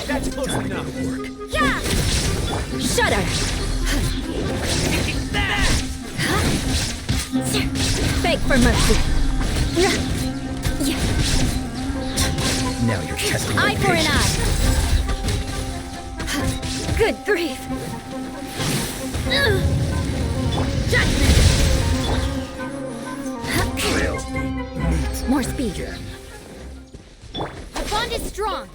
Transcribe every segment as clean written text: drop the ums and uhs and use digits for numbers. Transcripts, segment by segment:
That's mostly not work. Yeah! Shudder! Beg for mercy. Now you're testing my Eye for an patience. eye. Good grief. Judgment! More speed. The bond is strong.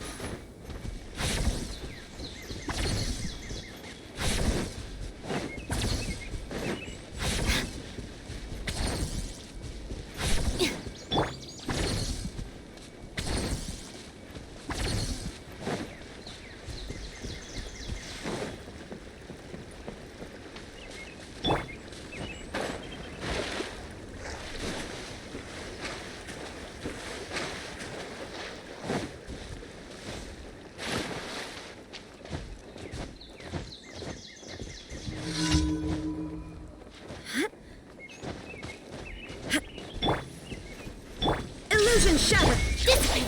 Illusion shattered! This way!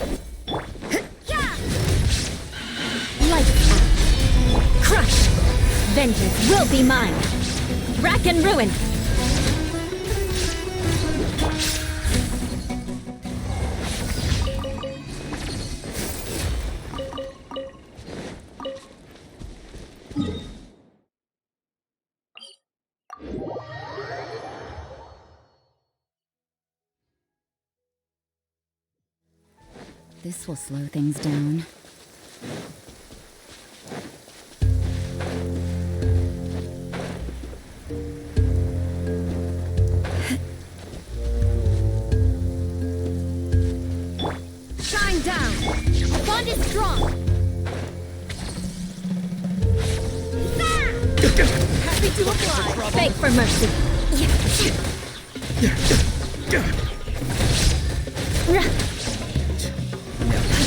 Yeah! Light out! Crush! Vengeance will be mine! Rack and ruin! This will slow things down. Shine down! The bond is strong! Happy to apply! Beg for mercy!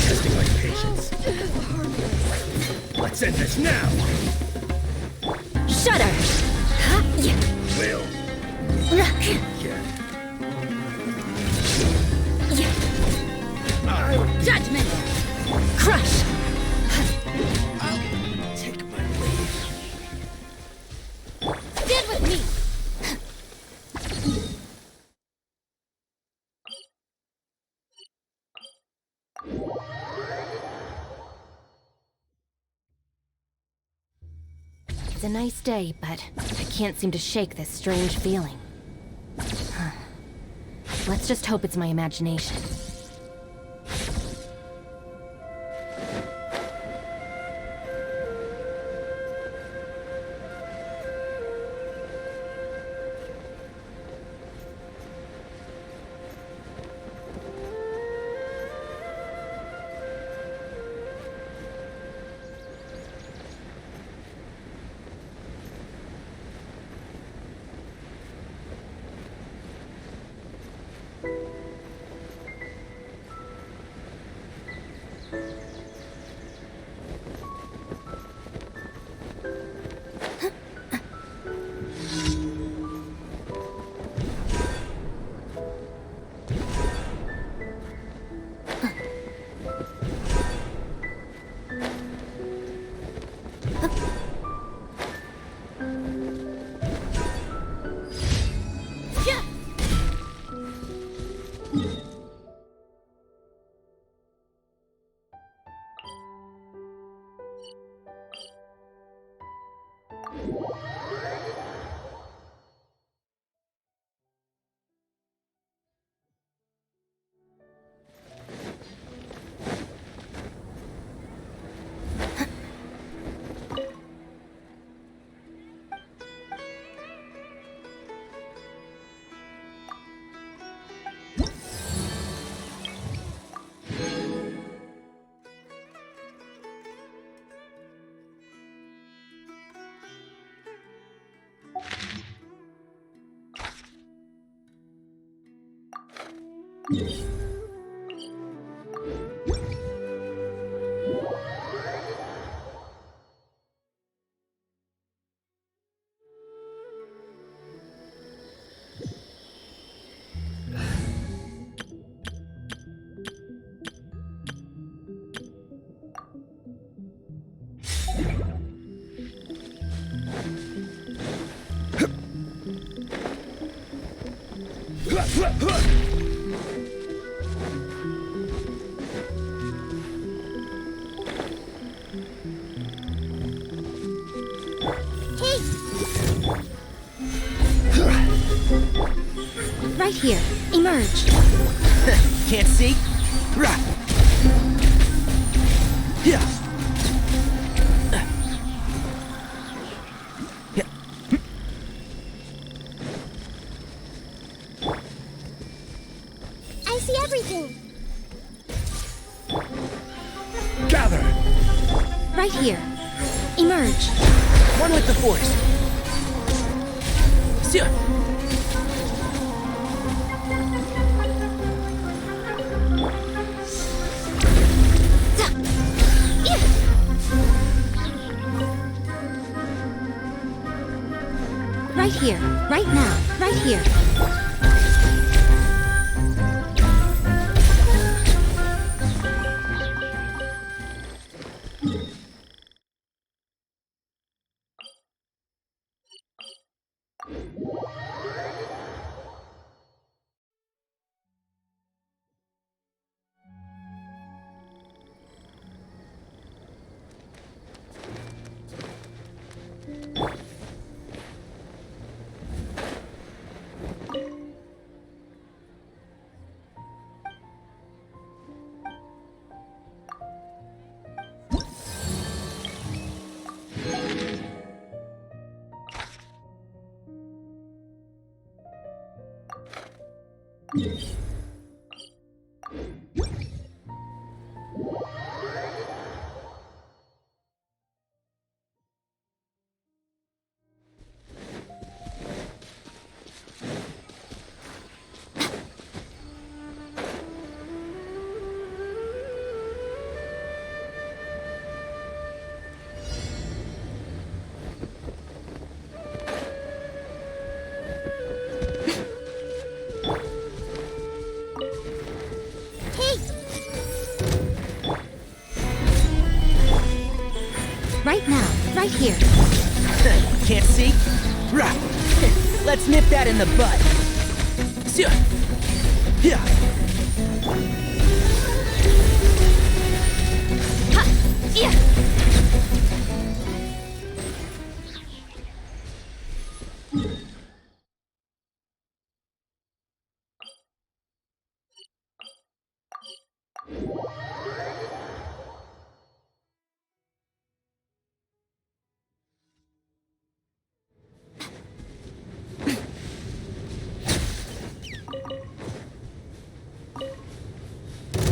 Testing my patience. Let's end this now! Shudder! Will. Judgment! Crush! I'll take my leave. Stand with me! It's a nice day, but I can't seem to shake this strange feeling. Let's just hope it's my imagination. Right here. Emerge. Can't see? Rah. Yeah. Yeah. I see everything. Gather! Right here. Emerge. One with the force. Yeah. Right here. Right now. Right here. Right now. Right here. Can't see? Rah. Let's nip that in the bud. Yeah. Ha! Yeah!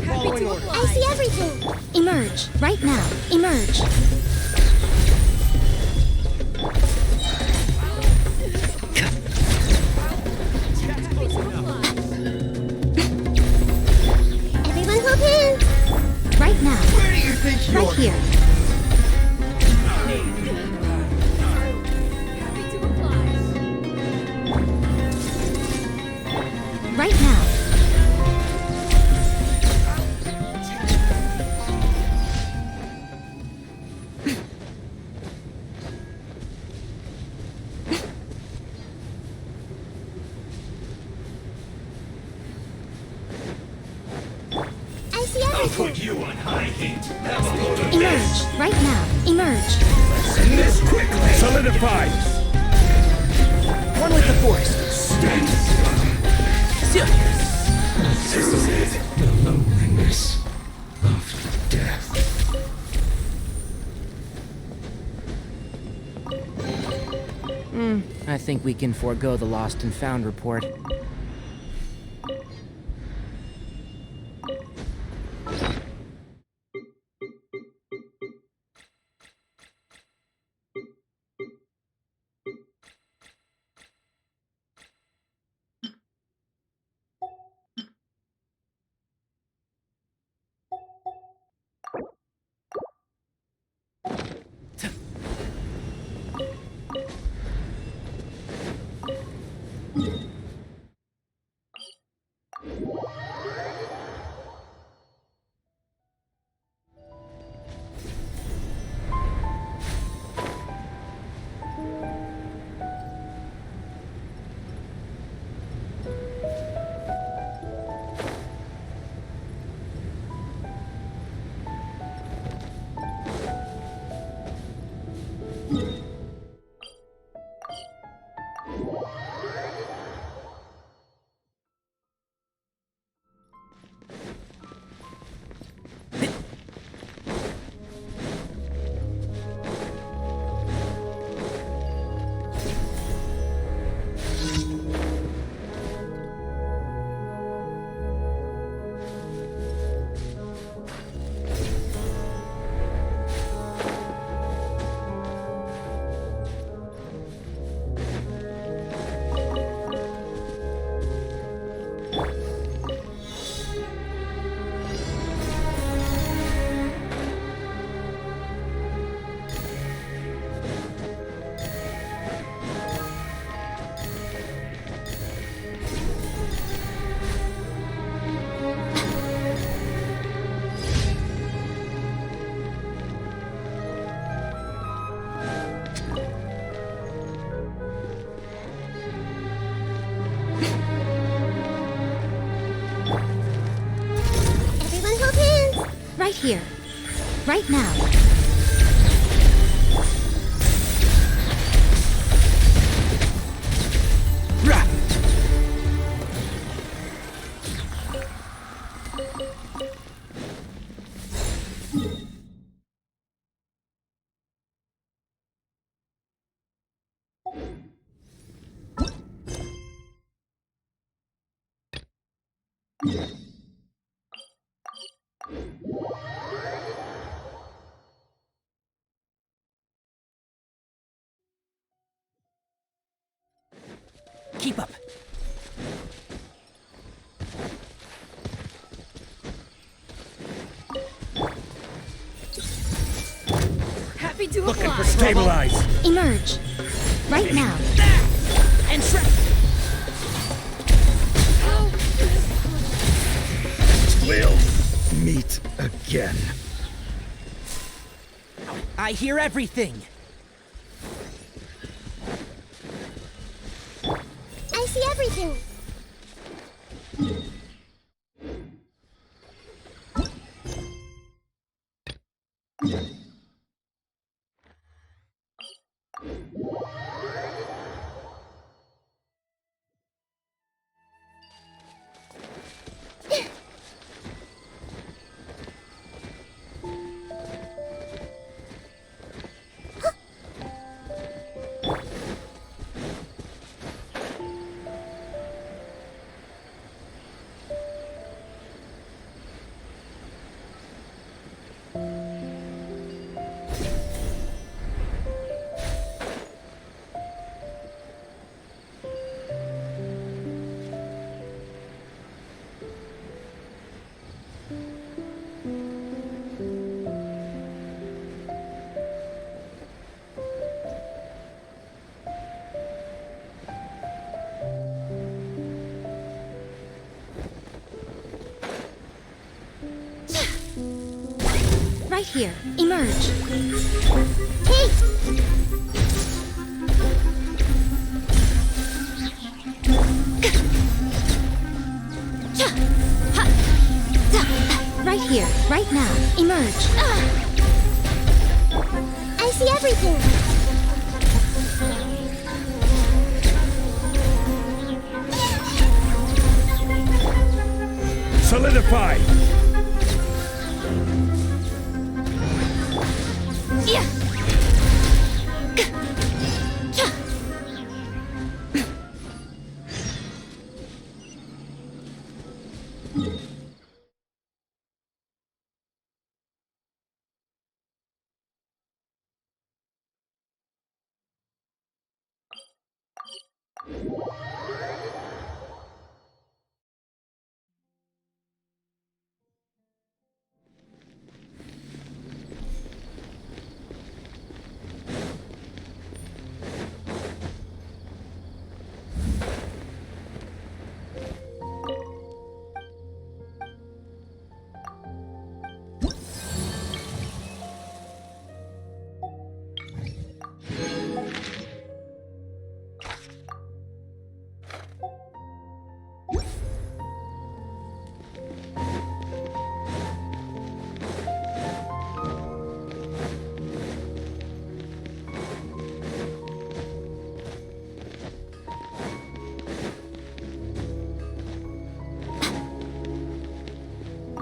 Following order. I see everything. Emerge. Right now. Emerge. Everyone hop in. Right now. Where do you think you're Right here. Right now. I see I'll everything. put you on high heat. Have a load of this. Emerge. Right now. Emerge. Send this quickly. Solidify. One with the force. Stand still. This is it. The loneliness of death. I think we can forego the lost and found report. Right here. Right now. Rah! Keep up. Happy to Looking apply. for trouble. Stabilize. Emerge. Right now. And trap. We'll meet again. I hear everything. I see everything. Right here. Emerge. Hey! Right here. Right now. Emerge. I see everything. Solidify. Yeah.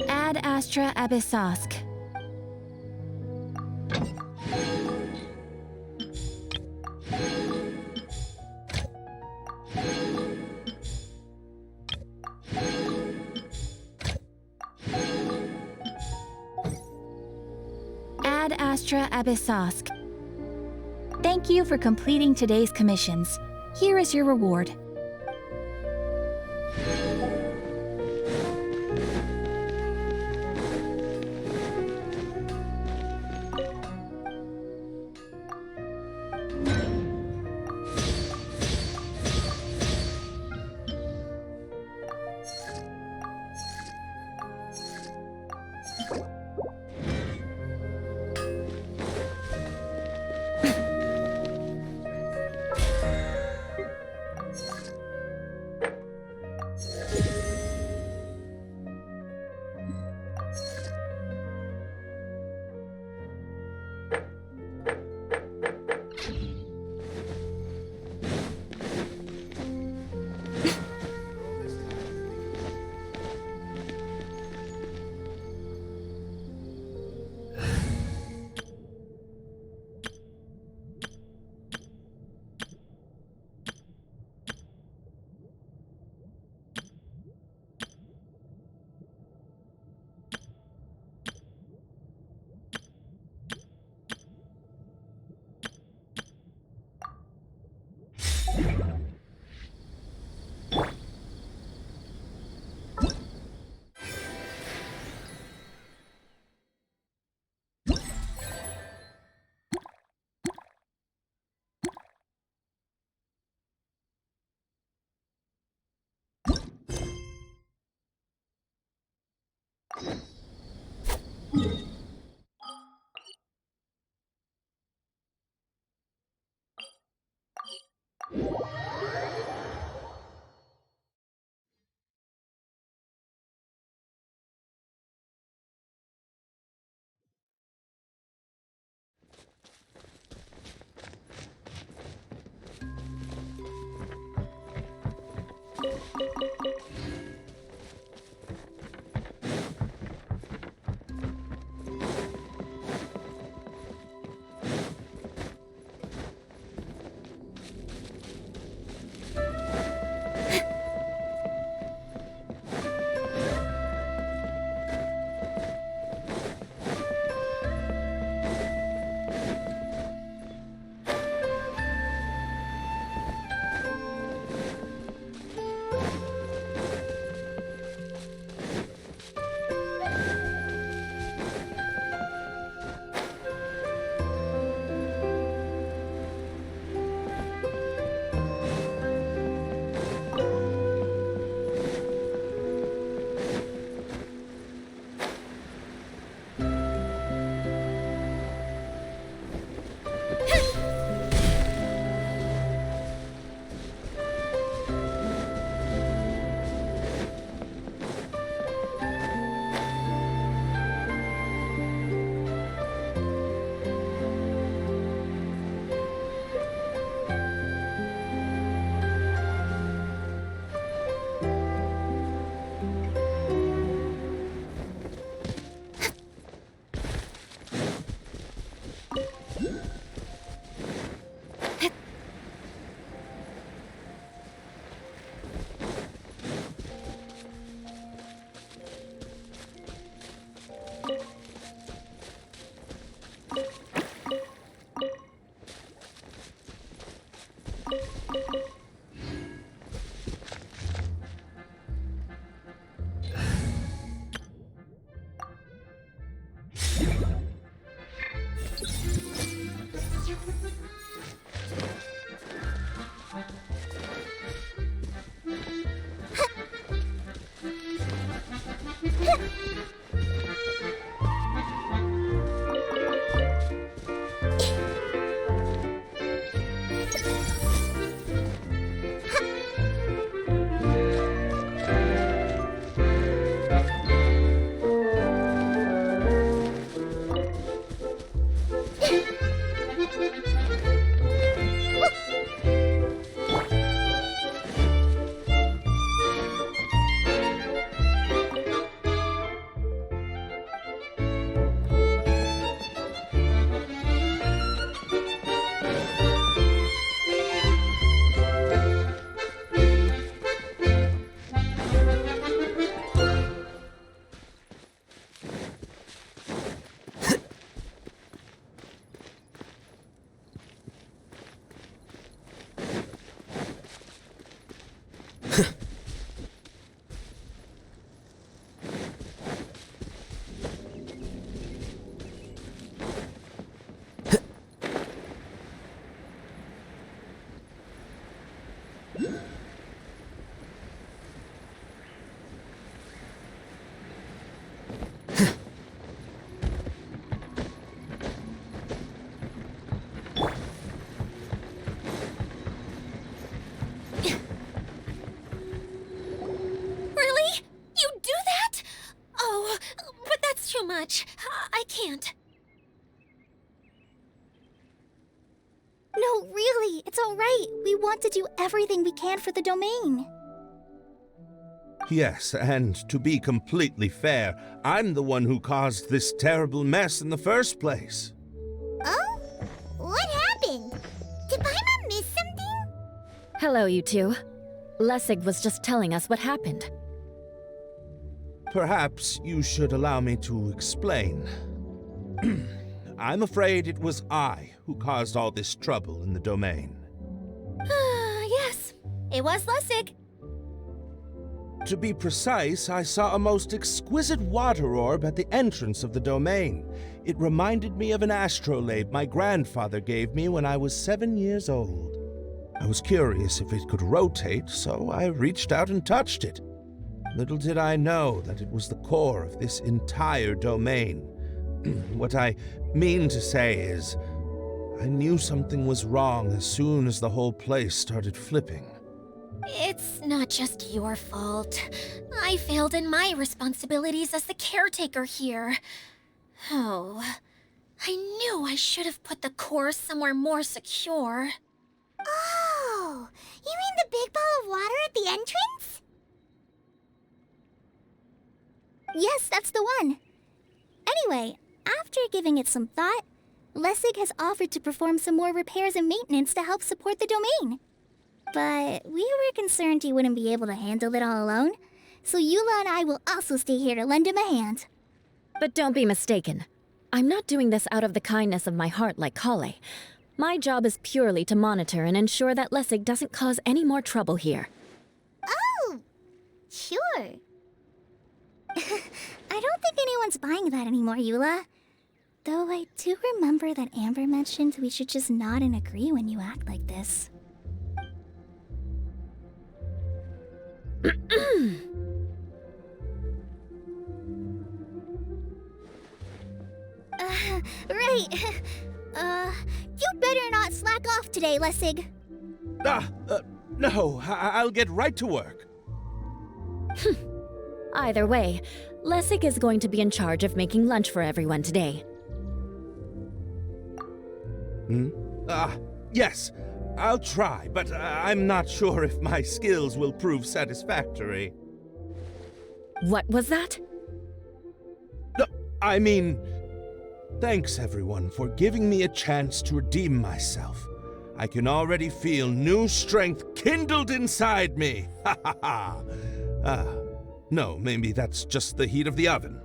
Ad Astra Abyssosque. Ad Astra Abyssosque. Thank you for completing today's commissions. Here is your reward. much. I can't. No, really, it's all right. We want to do everything we can for the domain. Yes, and to be completely fair, I'm the one who caused this terrible mess in the first place. Oh? What happened? Did Paimon miss something? Hello, you two. Lessig was just telling us what happened. Perhaps you should allow me to explain. I'm afraid it was I who caused all this trouble in the domain. Yes, it was Lessig. To be precise, I saw a most exquisite water orb at the entrance of the domain. It reminded me of an astrolabe my grandfather gave me when I was 7 years old. I was curious if it could rotate, so I reached out and touched it. Little did I know that it was the core of this entire domain. What I mean to say is, I knew something was wrong as soon as the whole place started flipping. It's not just your fault. I failed in my responsibilities as the caretaker here. Oh, I knew I should have put the core somewhere more secure. Oh, you mean the big ball of water at the entrance? Yes, that's the one. Anyway, after giving it some thought, Lessig has offered to perform some more repairs and maintenance to help support the domain. But we were concerned he wouldn't be able to handle it all alone, so Eula and I will also stay here to lend him a hand. But don't be mistaken. I'm not doing this out of the kindness of my heart like Kale. My job is purely to monitor and ensure that Lessig doesn't cause any more trouble here. Oh, sure. I don't think anyone's buying that anymore, Eula. Though I do remember that Amber mentioned we should just nod and agree when you act like this. Right. You better not slack off today, Lessig. No, I'll get right to work. Either way, Lessig is going to be in charge of making lunch for everyone today. Yes, I'll try, but I'm not sure if my skills will prove satisfactory. What was that? No, I mean, thanks everyone for giving me a chance to redeem myself. I can already feel new strength kindled inside me. Ha ha ha. No, maybe that's just the heat of the oven.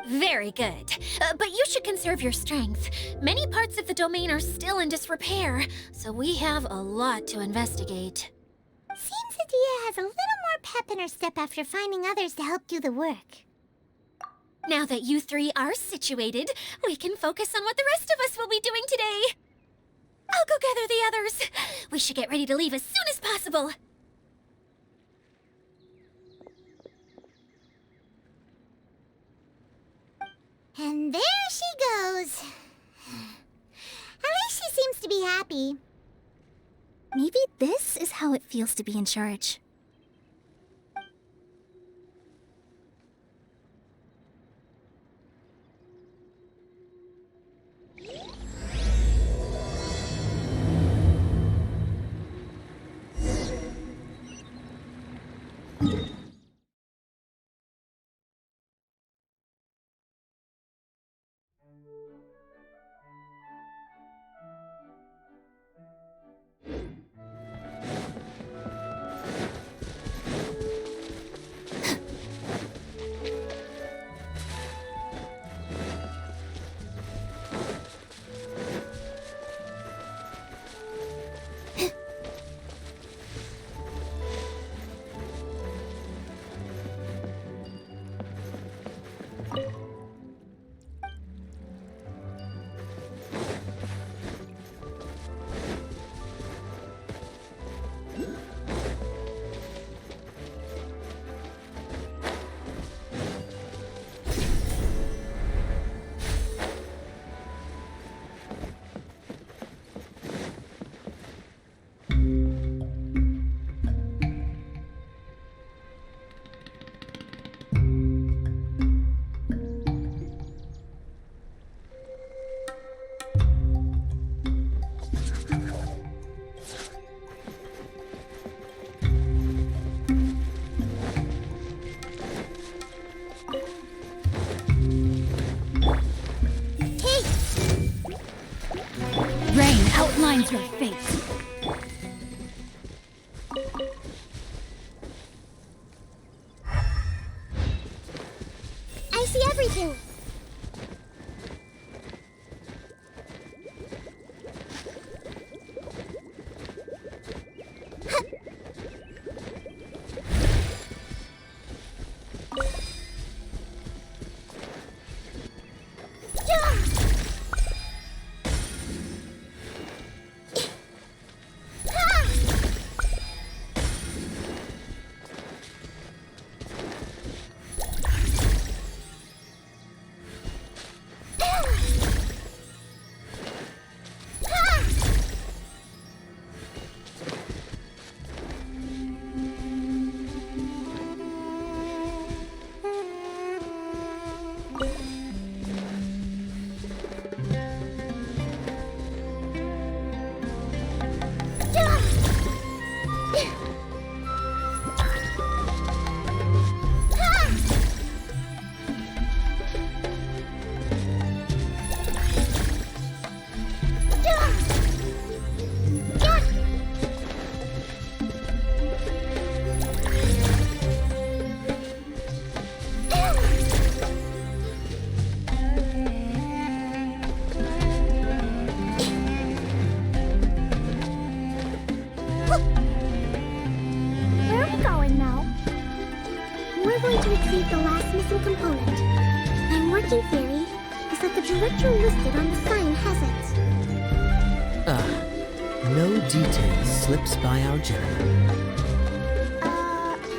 Very good. But you should conserve your strength. Many parts of the domain are still in disrepair, so we have a lot to investigate. Seems Adia has a little more pep in her step after finding others to help do the work. Now that you three are situated, we can focus on what the rest of us will be doing today. I'll go gather the others. We should get ready to leave as soon as possible. And there she goes. At least she seems to be happy. Maybe this is how it feels to be in charge. outlines your fate. I see everything. working theory is that the director listed on the sign hasn't. No detail slips by our general.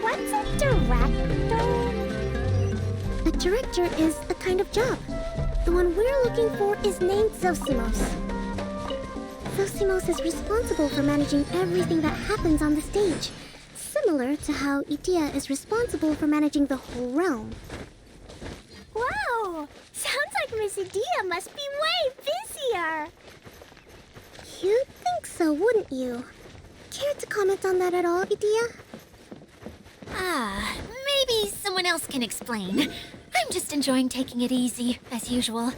What's a director? A director is a kind of job. The one we're looking for is named Zosimos. Zosimos is responsible for managing everything that happens on the stage, similar to how Idea is responsible for managing the whole realm. Wow! Sounds like Miss Idea must be way busier! You'd think so, wouldn't you? Care to comment on that at all, Idea? Maybe someone else can explain. I'm just enjoying taking it easy, as usual.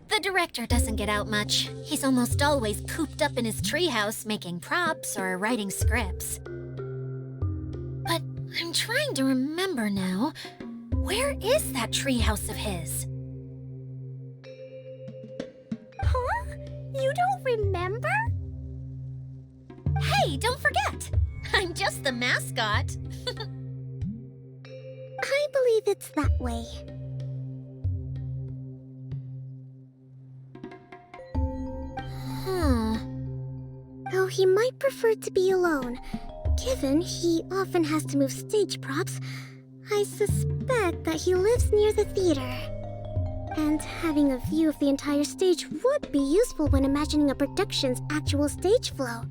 The director doesn't get out much. He's almost always cooped up in his treehouse making props or writing scripts. But I'm trying to remember now. Where is that treehouse of his? Huh? You don't remember? Hey, don't forget! I'm just the mascot. I believe it's that way. Though he might prefer to be alone, given he often has to move stage props, I suspect that he lives near the theater. And having a view of the entire stage would be useful when imagining a production's actual stage flow.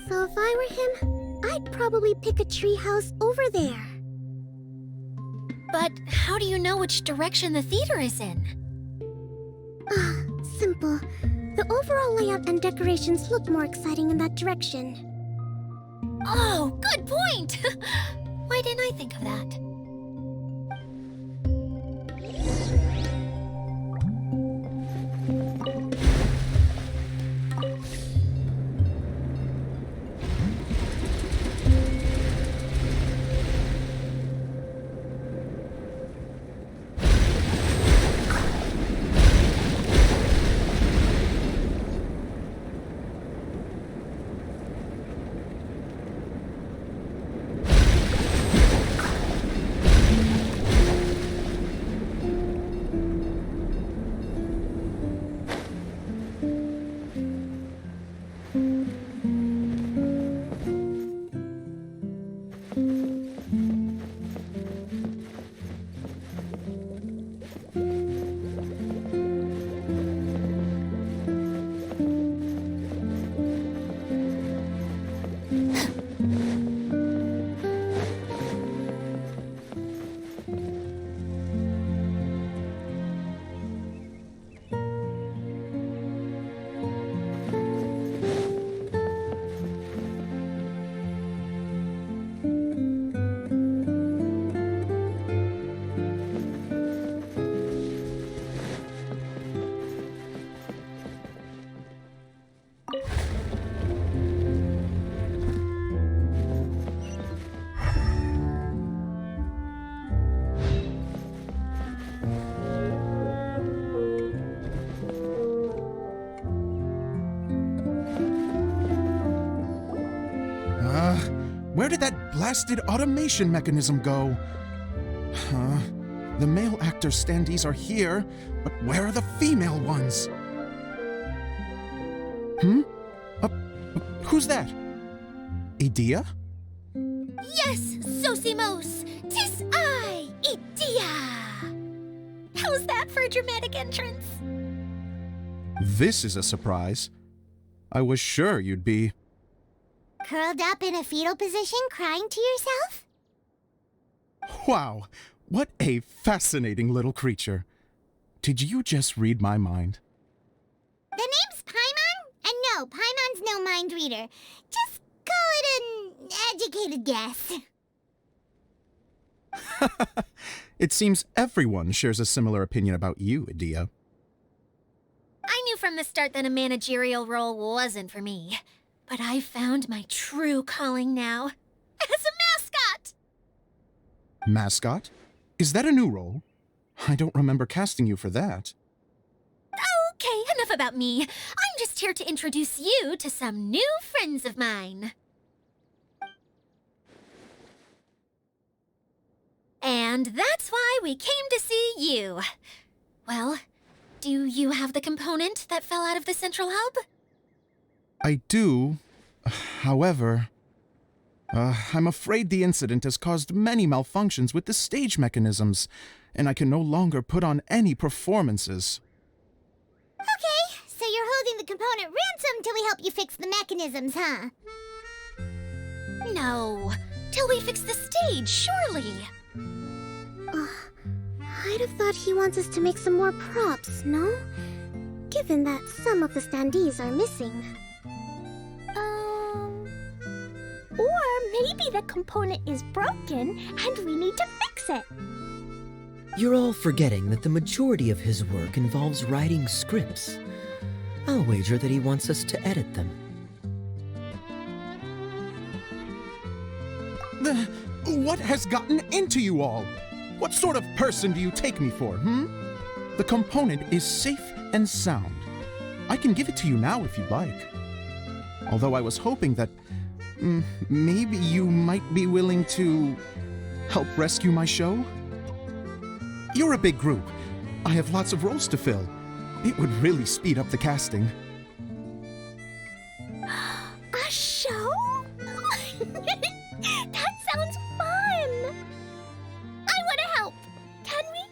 So if I were him, I'd probably pick a treehouse over there. But how do you know which direction the theater is in? Simple. The overall layout and decorations look more exciting in that direction. Oh, good point! Why didn't I think of that? Where did that blasted automation mechanism go? Huh? The male actor standees are here, but where are the female ones? Who's that? Idea? Yes, Zosimos! 'Tis I, Idea! How's that for a dramatic entrance? This is a surprise. I was sure you'd be... Curled up in a fetal position, crying to yourself? Wow, what a fascinating little creature. Did you just read my mind? The name's Paimon? And no, Paimon's no mind reader. Just call it an educated guess. It seems everyone shares a similar opinion about you, Idia. I knew from the start that a managerial role wasn't for me. But I found my true calling now. As a mascot! Mascot? Is that a new role? I don't remember casting you for that. Okay, enough about me. I'm just here to introduce you to some new friends of mine. And that's why we came to see you. Well, do you have the component that fell out of the central hub? I do. However, I'm afraid the incident has caused many malfunctions with the stage mechanisms, and I can no longer put on any performances. Okay, so you're holding the component ransom till we help you fix the mechanisms, huh? No, till we fix the stage, surely. I'd have thought he wants us to make some more props, no? Given that some of the standees are missing. Or maybe the component is broken and we need to fix it. You're all forgetting that the majority of his work involves writing scripts. I'll wager that he wants us to edit them. What has gotten into you all? What sort of person do you take me for, The component is safe and sound. I can give it to you now if you'd like. Although I was hoping that maybe you might be willing to help rescue my show? You're a big group. I have lots of roles to fill. It would really speed up the casting. A show? That sounds fun! I want to help! Can we?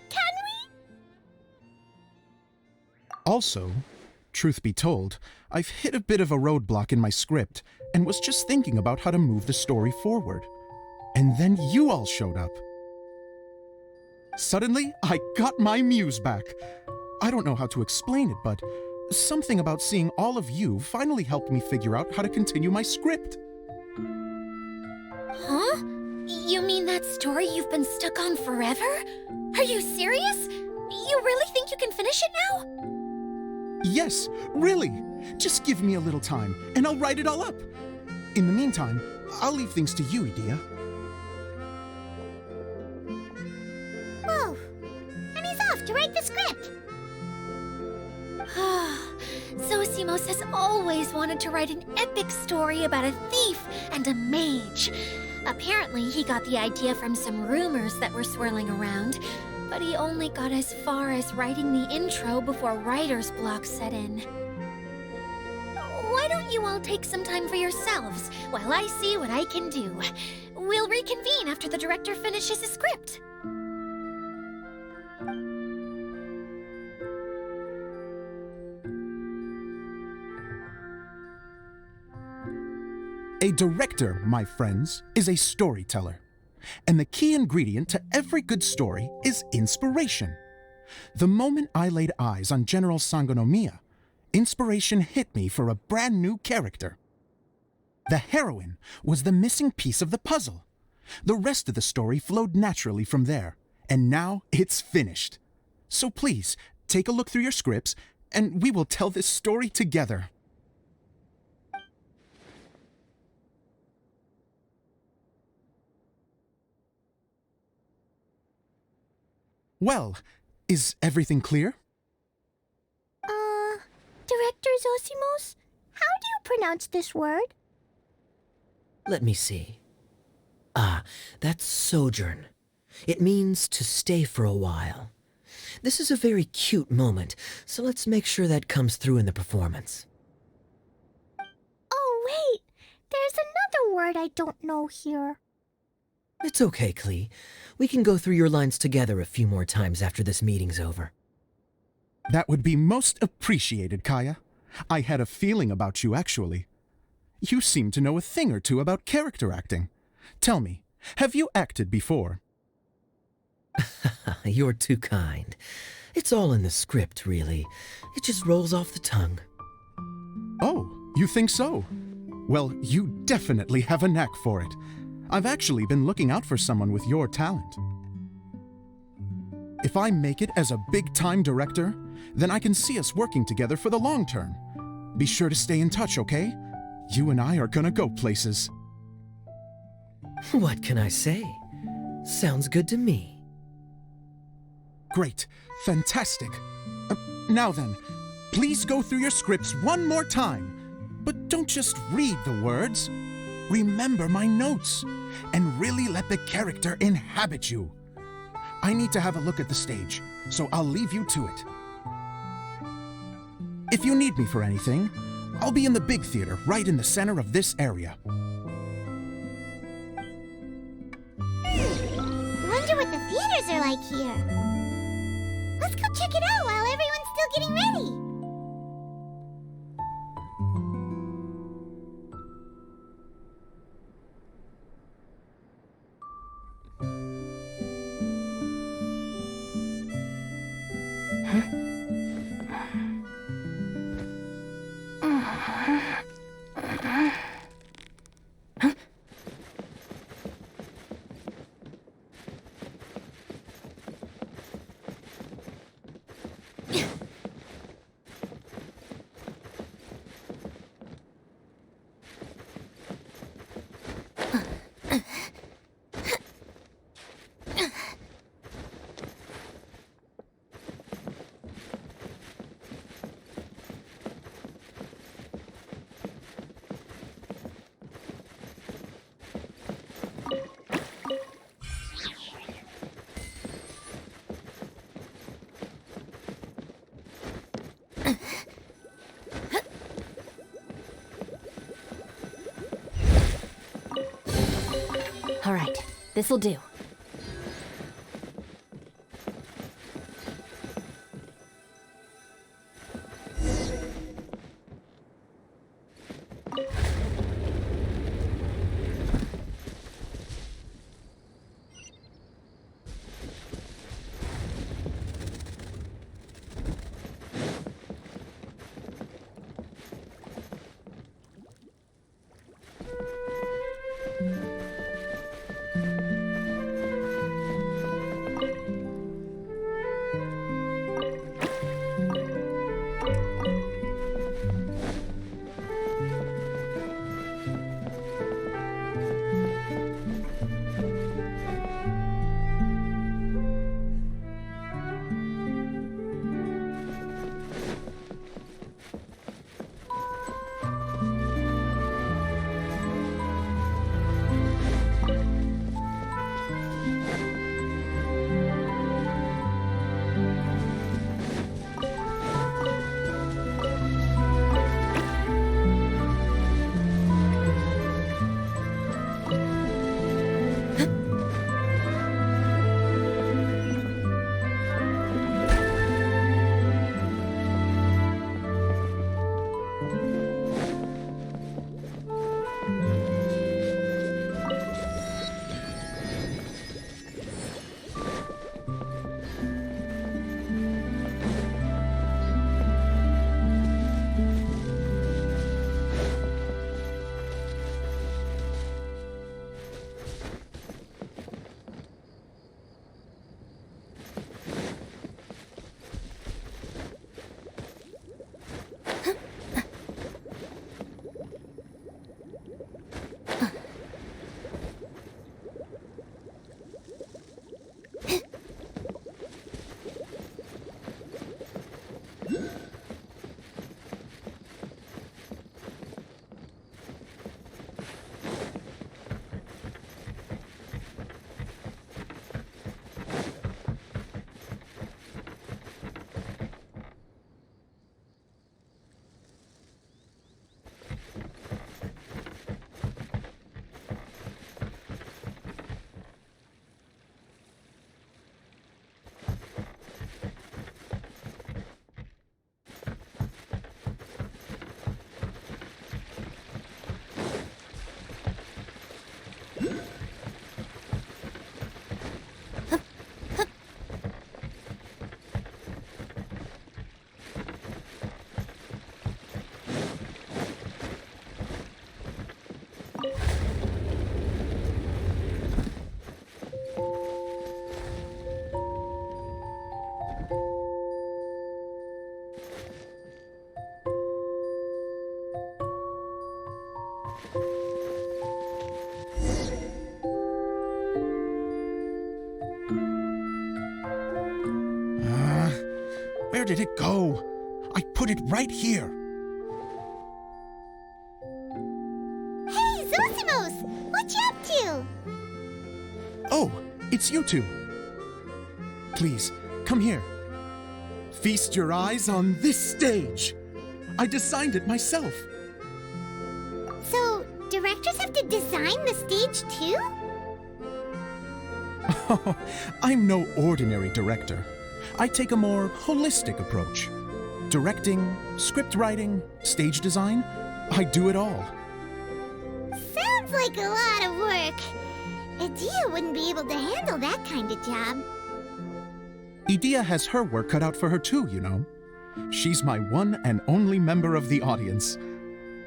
Also, truth be told, I've hit a bit of a roadblock in my script and was just thinking about how to move the story forward. And then you all showed up. Suddenly, I got my muse back. I don't know how to explain it, but something about seeing all of you finally helped me figure out how to continue my script. Huh? You mean that story you've been stuck on forever? Are you serious? You really think you can finish it now? Yes, really. Just give me a little time, and I'll write it all up. In the meantime, I'll leave things to you, Idia. Whoa! And he's off to write the script! Zosimos has always wanted to write an epic story about a thief and a mage. Apparently, he got the idea from some rumors that were swirling around, but he only got as far as writing the intro before writer's block set in. Why don't you all take some time for yourselves while I see what I can do? We'll reconvene after the director finishes his script. A director, my friends, is a storyteller. And the key ingredient to every good story is inspiration. The moment I laid eyes on General Sangonomiya, inspiration hit me for a brand new character. The heroine was the missing piece of the puzzle. The rest of the story flowed naturally from there, and now it's finished. So please, take a look through your scripts, and we will tell this story together. Well, is everything clear? Director Zosimos, how do you pronounce this word? Let me see. Ah, that's sojourn. It means to stay for a while. This is a very cute moment, so let's make sure that comes through in the performance. Oh, wait! There's another word I don't know here. It's okay, Klee. We can go through your lines together a few more times after this meeting's over. That would be most appreciated, Kaya. I had a feeling about you, actually. You seem to know a thing or two about character acting. Tell me, have you acted before? You're too kind. It's all in the script, really. It just rolls off the tongue. Oh, you think so? Well, you definitely have a knack for it. I've actually been looking out for someone with your talent. If I make it as a big-time director, then I can see us working together for the long term. Be sure to stay in touch, okay? You and I are gonna go places. What can I say? Sounds good to me. Great. Fantastic. Now then, please go through your scripts one more time. But don't just read the words. Remember my notes, and really let the character inhabit you. I need to have a look at the stage, so I'll leave you to it. If you need me for anything, I'll be in the big theater right in the center of this area. Wonder what the theaters are like here. Let's go check it out while everyone's still getting ready. All right, this'll do. did it go? I put it right here. Hey, Zosimos! What you up to? Oh, it's you two. Please, come here. Feast your eyes on this stage. I designed it myself. So, directors have to design the stage too? Oh, I'm no ordinary director. I take a more holistic approach. Directing, script writing, stage design, I do it all. Sounds like a lot of work. Adia wouldn't be able to handle that kind of job. Idia has her work cut out for her too, you know. She's my one and only member of the audience,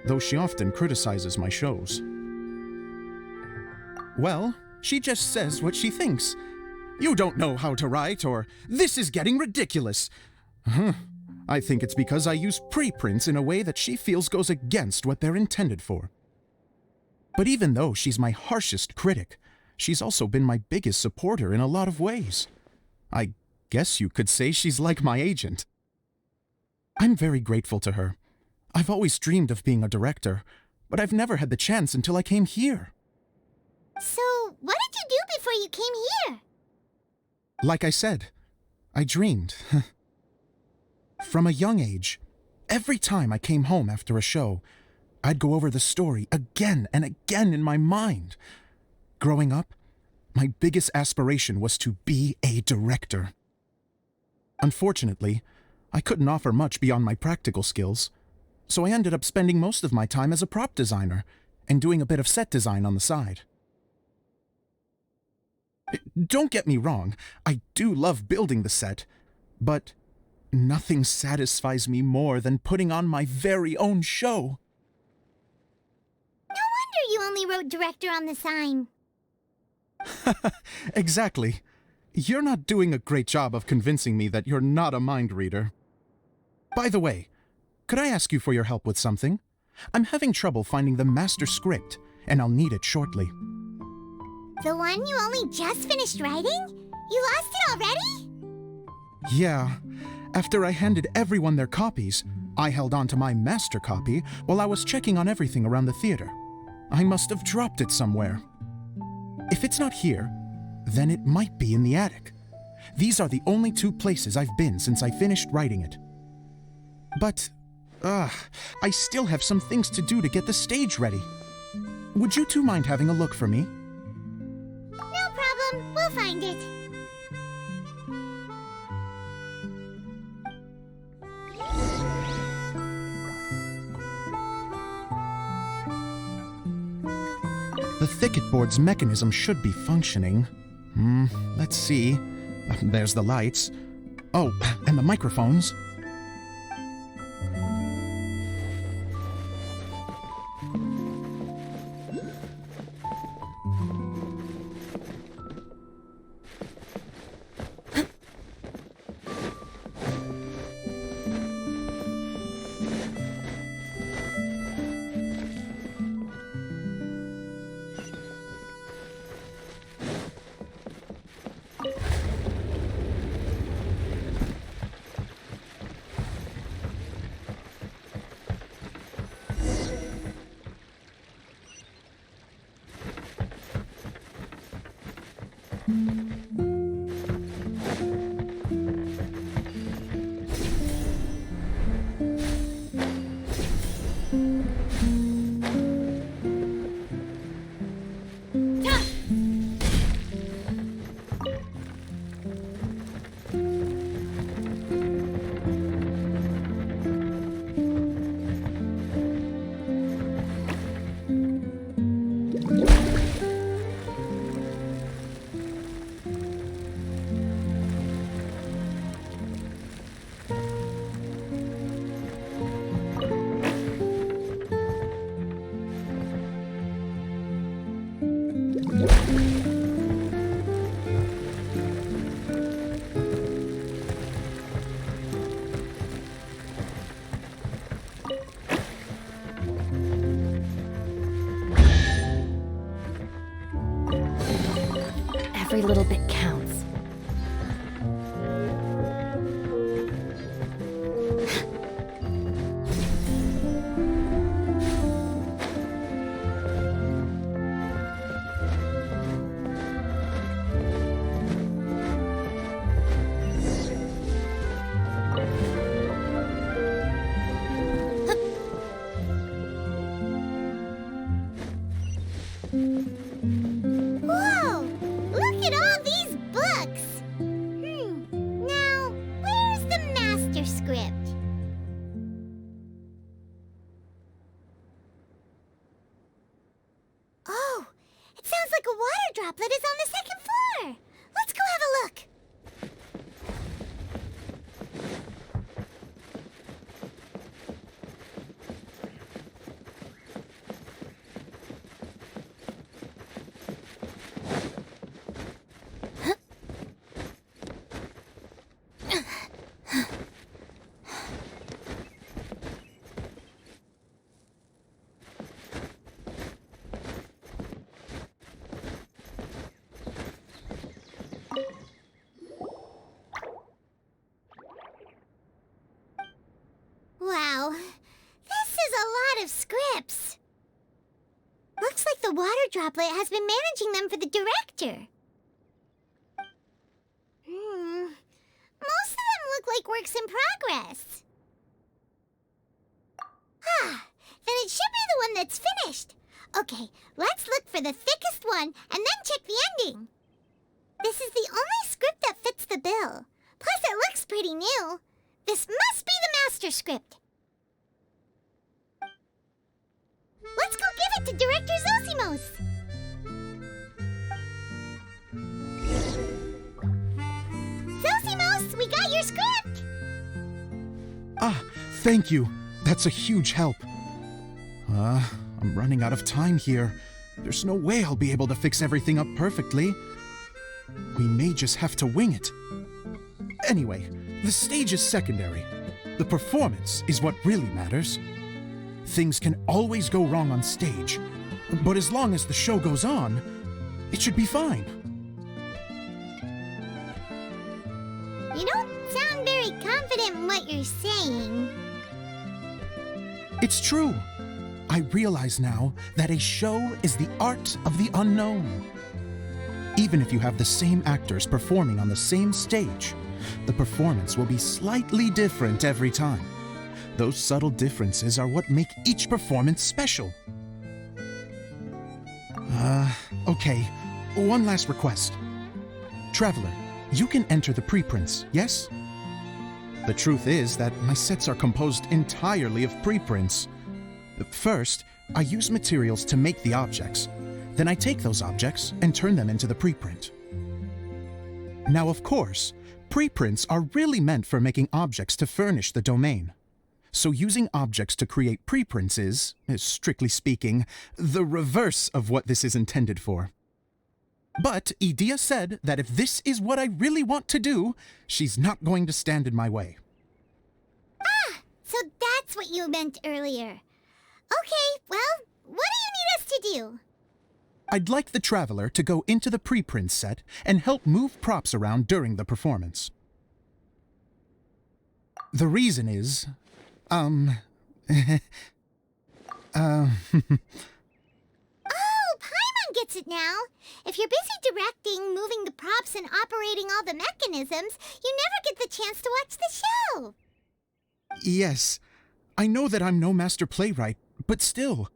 though she often criticizes my shows. Well, she just says what she thinks. You don't know how to write, or this is getting ridiculous. I think it's because I use preprints in a way that she feels goes against what they're intended for. But even though she's my harshest critic, she's also been my biggest supporter in a lot of ways. I guess you could say she's like my agent. I'm very grateful to her. I've always dreamed of being a director, but I've never had the chance until I came here. So, what did you do before you came here? Like I said, I dreamed. From a young age, every time I came home after a show, I'd go over the story again and again in my mind. Growing up, my biggest aspiration was to be a director. Unfortunately, I couldn't offer much beyond my practical skills, so I ended up spending most of my time as a prop designer and doing a bit of set design on the side. Don't get me wrong, I do love building the set, but nothing satisfies me more than putting on my very own show. No wonder you only wrote director on the sign. Exactly. You're not doing a great job of convincing me that you're not a mind reader. By the way, could I ask you for your help with something? I'm having trouble finding the master script, and I'll need it shortly. The one you only just finished writing? You lost it already? Yeah. After I handed everyone their copies, I held on to my master copy while I was checking on everything around the theater. I must have dropped it somewhere. If it's not here, then it might be in the attic. These are the only two places I've been since I finished writing it. But, I still have some things to do to get the stage ready. Would you two mind having a look for me? No problem, we'll find it. The thicket board's mechanism should be functioning. Let's see. There's the lights. Oh, and the microphones. Every little bit counts. Droplet has been managing them for the director. Most of them look like works in progress. Then it should be the one that's finished. Okay, let's look for the thickest one and then check the ending. This is the only script that fits the bill. Plus, it looks pretty new. This must be the master script. Let's go give it to Director Zosimos. Zosimos, we got your script! Ah, thank you. That's a huge help. I'm running out of time here. There's no way I'll be able to fix everything up perfectly. We may just have to wing it. Anyway, the stage is secondary. The performance is what really matters. Things can always go wrong on stage, but as long as the show goes on, it should be fine. You don't sound very confident in what you're saying. It's true. I realize now that a show is the art of the unknown. Even if you have the same actors performing on the same stage, the performance will be slightly different every time. Those subtle differences are what make each performance special. Okay, one last request. Traveler, you can enter the preprints, yes? The truth is that my sets are composed entirely of preprints. First, I use materials to make the objects. Then I take those objects and turn them into the preprint. Now, of course, preprints are really meant for making objects to furnish the domain. So using objects to create preprints is, strictly speaking, the reverse of what this is intended for. But Edea said that if this is what I really want to do, she's not going to stand in my way. So that's what you meant earlier. Okay, well, what do you need us to do? I'd like the Traveler to go into the preprint set and help move props around during the performance. The reason is, Oh, Paimon gets it now. If you're busy directing, moving the props, and operating all the mechanisms, you never get the chance to watch the show. Yes, I know that I'm no master playwright, but still.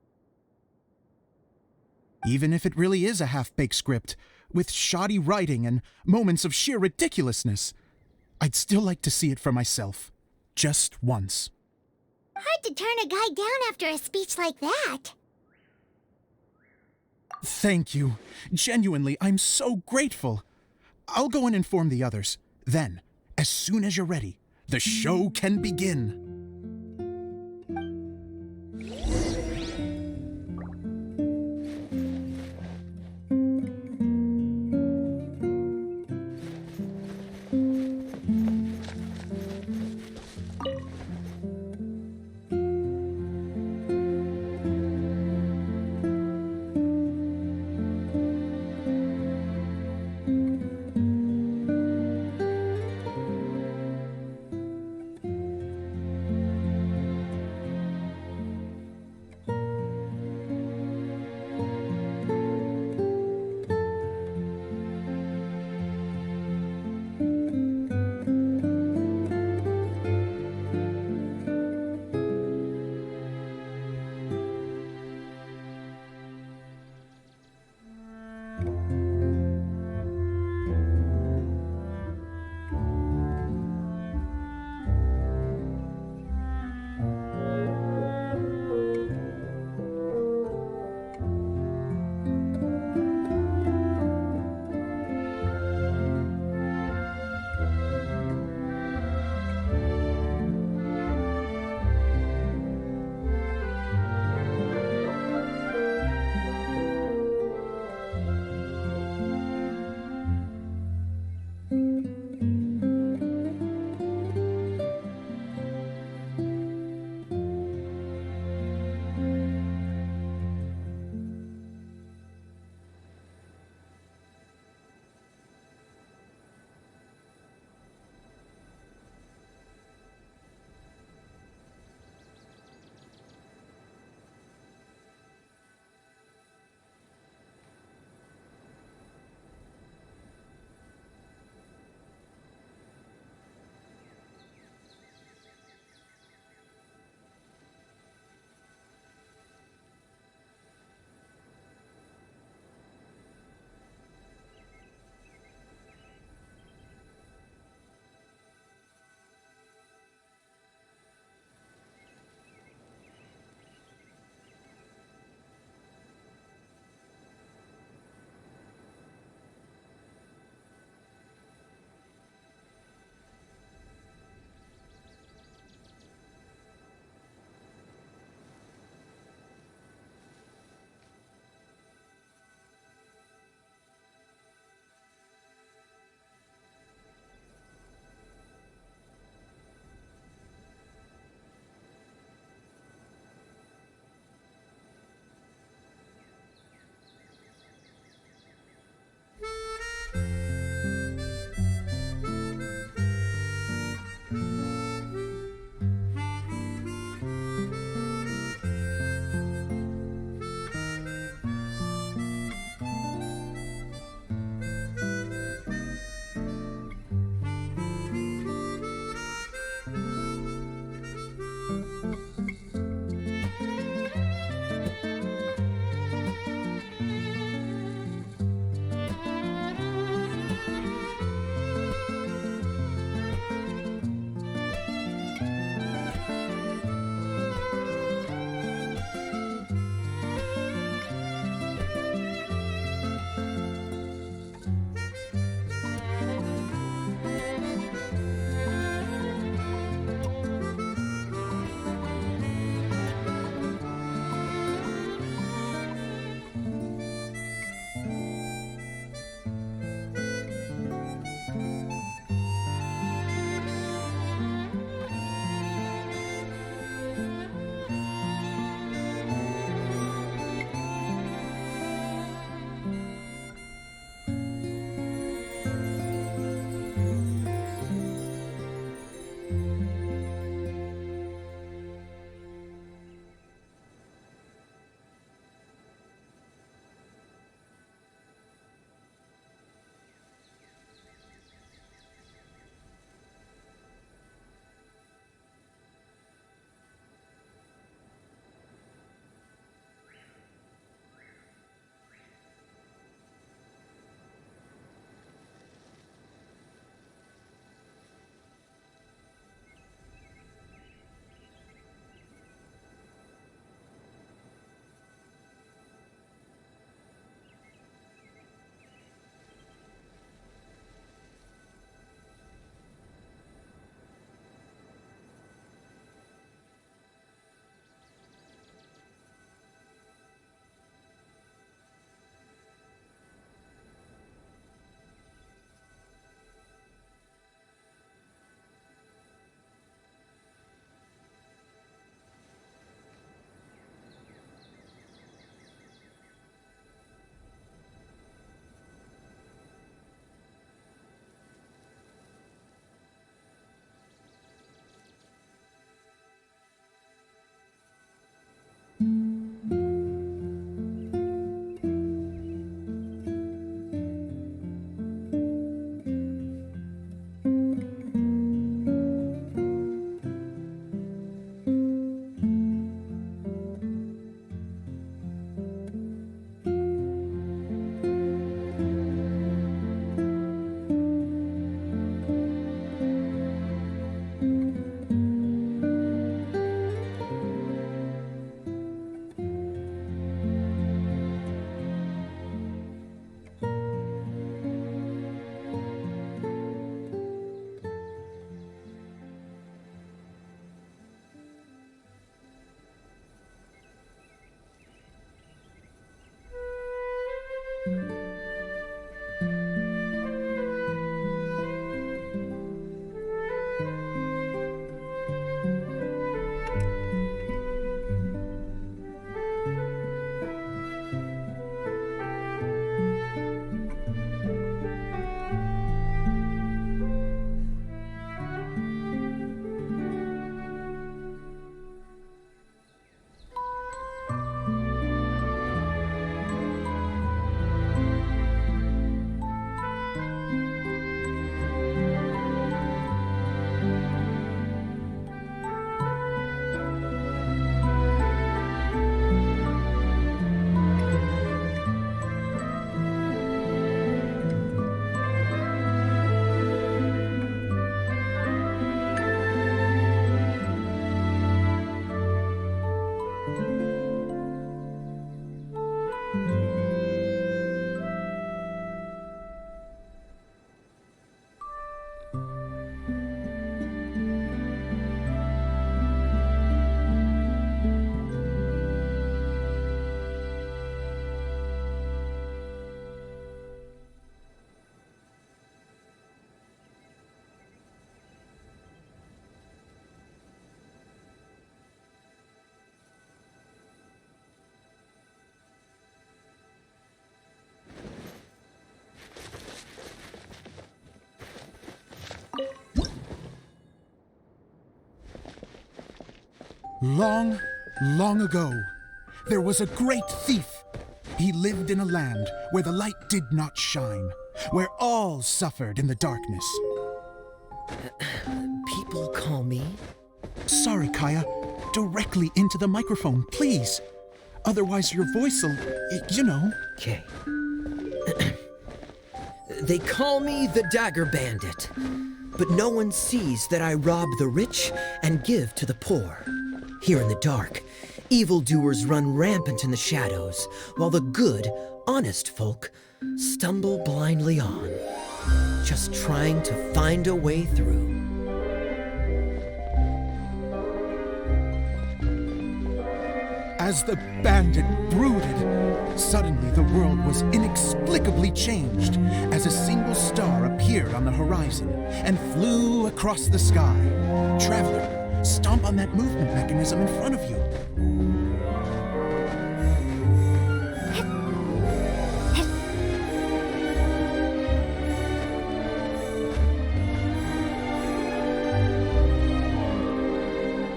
Even if it really is a half-baked script, with shoddy writing and moments of sheer ridiculousness, I'd still like to see it for myself, just once. Hard to turn a guy down after a speech like that. Thank you. Genuinely, I'm so grateful. I'll go and inform the others. Then, as soon as you're ready, the show can begin. Long, long ago, there was a great thief. He lived in a land where the light did not shine, where all suffered in the darkness. People call me? Sorry, Kaya. Directly into the microphone, please. Otherwise your voice'll, you know. Okay. They call me the Dagger Bandit, but no one sees that I rob the rich and give to the poor. Here in the dark, evildoers run rampant in the shadows, while the good, honest folk stumble blindly on, just trying to find a way through. As the bandit brooded, suddenly the world was inexplicably changed as a single star appeared on the horizon and flew across the sky. Traveler, stomp on that movement mechanism in front of you.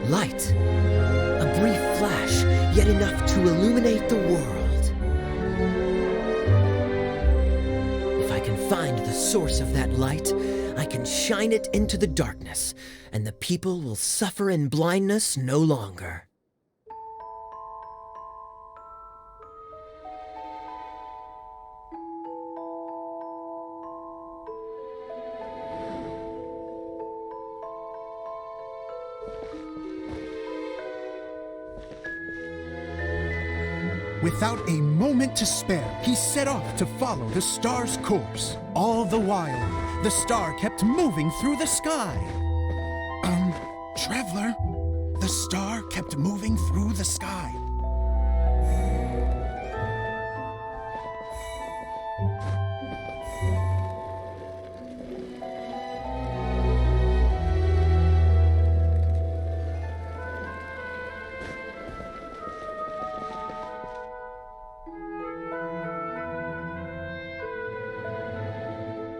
Light. A brief flash, yet enough to illuminate the world. If I can find the source of that light, I can shine it into the darkness, and the people will suffer in blindness no longer. Without a moment to spare, he set off to follow the star's course. All the while, the star kept moving through the sky. Traveler, the star kept moving through the sky.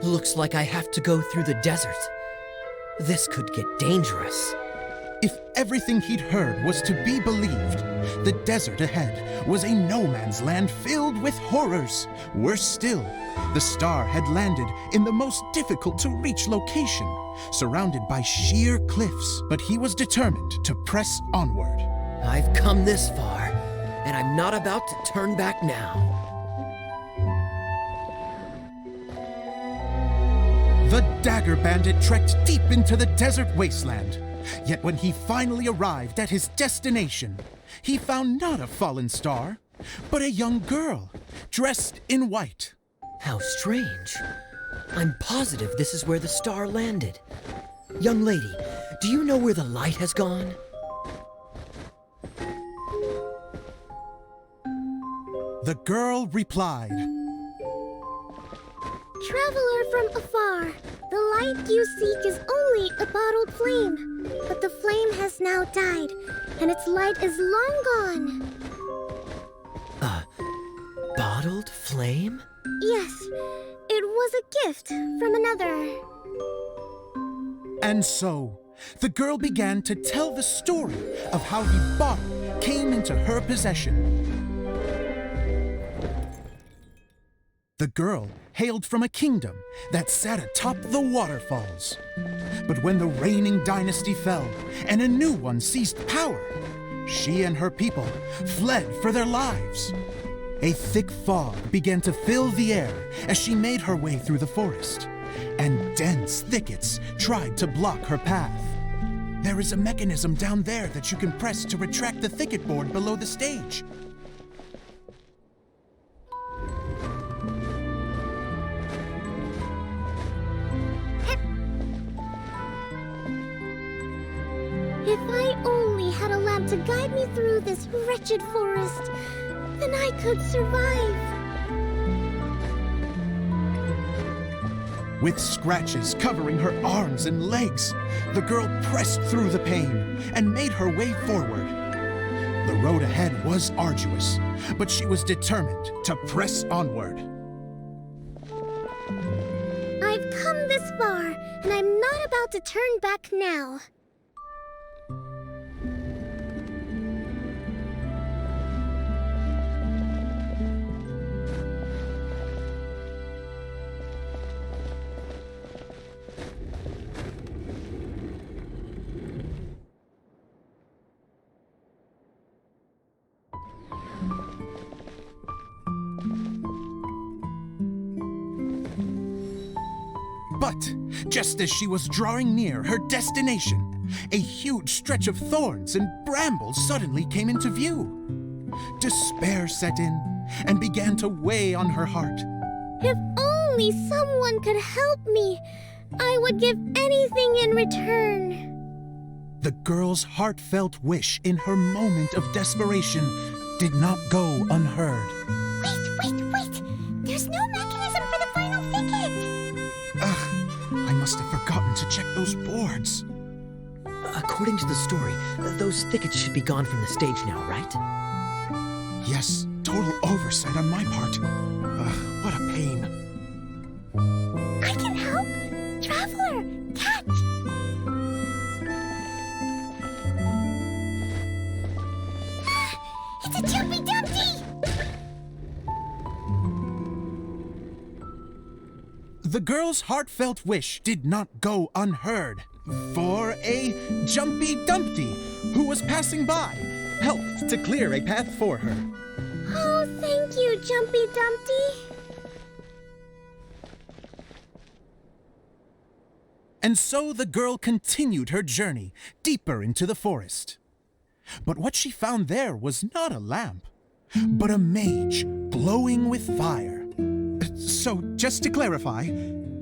Looks like I have to go through the desert. This could get dangerous. If everything he'd heard was to be believed, the desert ahead was a no-man's land filled with horrors. Worse still, the star had landed in the most difficult-to-reach location, surrounded by sheer cliffs. But he was determined to press onward. I've come this far, and I'm not about to turn back now. The Dagger Bandit trekked deep into the desert wasteland. Yet when he finally arrived at his destination, he found not a fallen star, but a young girl, dressed in white. How strange. I'm positive this is where the star landed. Young lady, do you know where the light has gone? The girl replied, Traveler from afar, the light you seek is only a bottled flame. But the flame has now died, and its light is long gone. Bottled flame? Yes, it was a gift from another. And so, the girl began to tell the story of how the bottle came into her possession. The girl hailed from a kingdom that sat atop the waterfalls. But when the reigning dynasty fell and a new one seized power, she and her people fled for their lives. A thick fog began to fill the air as she made her way through the forest, and dense thickets tried to block her path. There is a mechanism down there that you can press to retract the thicket board below the stage. If I only had a lamp to guide me through this wretched forest, then I could survive. With scratches covering her arms and legs, the girl pressed through the pain and made her way forward. The road ahead was arduous, but she was determined to press onward. I've come this far, and I'm not about to turn back now. But just as she was drawing near her destination, a huge stretch of thorns and brambles suddenly came into view. Despair set in and began to weigh on her heart. If only someone could help me, I would give anything in return. The girl's heartfelt wish in her moment of desperation did not go unheard. Wait! There's no mechanism for the final thicket! I must have forgotten to check those boards. According to the story, those thickets should be gone from the stage now, right? Yes, total oversight on my part. What a pain. I can help! Traveler, catch! It's a Jumpy Dumpty! The girl's heartfelt wish did not go unheard, for a Jumpy Dumpty, who was passing by, helped to clear a path for her. Oh, thank you, Jumpy Dumpty. And so the girl continued her journey deeper into the forest. But what she found there was not a lamp, but a mage glowing with fire. So, just to clarify,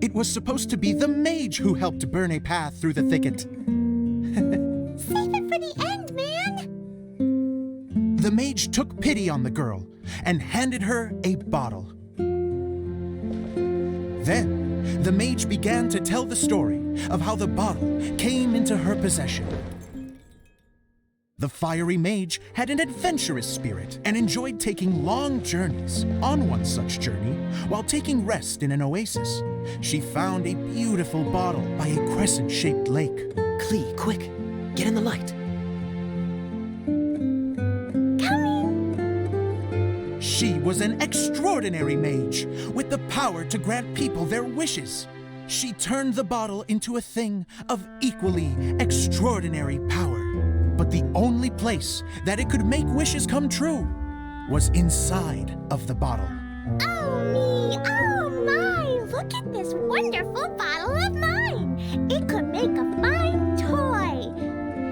it was supposed to be the mage who helped burn a path through the thicket. Save it for the end, man! The mage took pity on the girl and handed her a bottle. Then, the mage began to tell the story of how the bottle came into her possession. The fiery mage had an adventurous spirit and enjoyed taking long journeys. On one such journey, while taking rest in an oasis, she found a beautiful bottle by a crescent-shaped lake. Klee, quick! Get in the light! She was an extraordinary mage, with the power to grant people their wishes. She turned the bottle into a thing of equally extraordinary power. But the only place that it could make wishes come true was inside of the bottle. Oh me, oh my! Look at this wonderful bottle of mine! It could make a fine toy!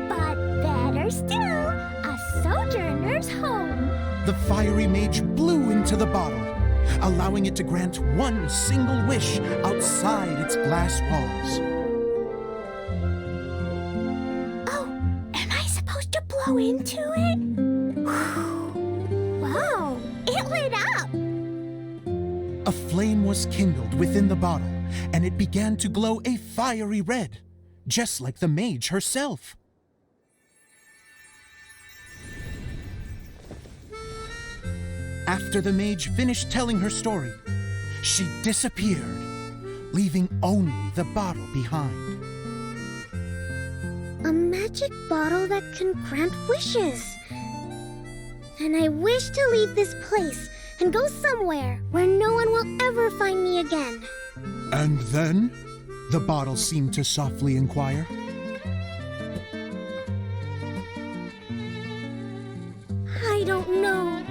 But better still, a sojourner's home! The fiery mage blew into the bottle, allowing it to grant one single wish outside its glass walls. Blow into it? Wow, it lit up! A flame was kindled within the bottle, and it began to glow a fiery red, just like the mage herself. After the mage finished telling her story, she disappeared, leaving only the bottle behind. A magic bottle that can grant wishes. And I wish to leave this place and go somewhere where no one will ever find me again. And then? The bottle seemed to softly inquire. I don't know.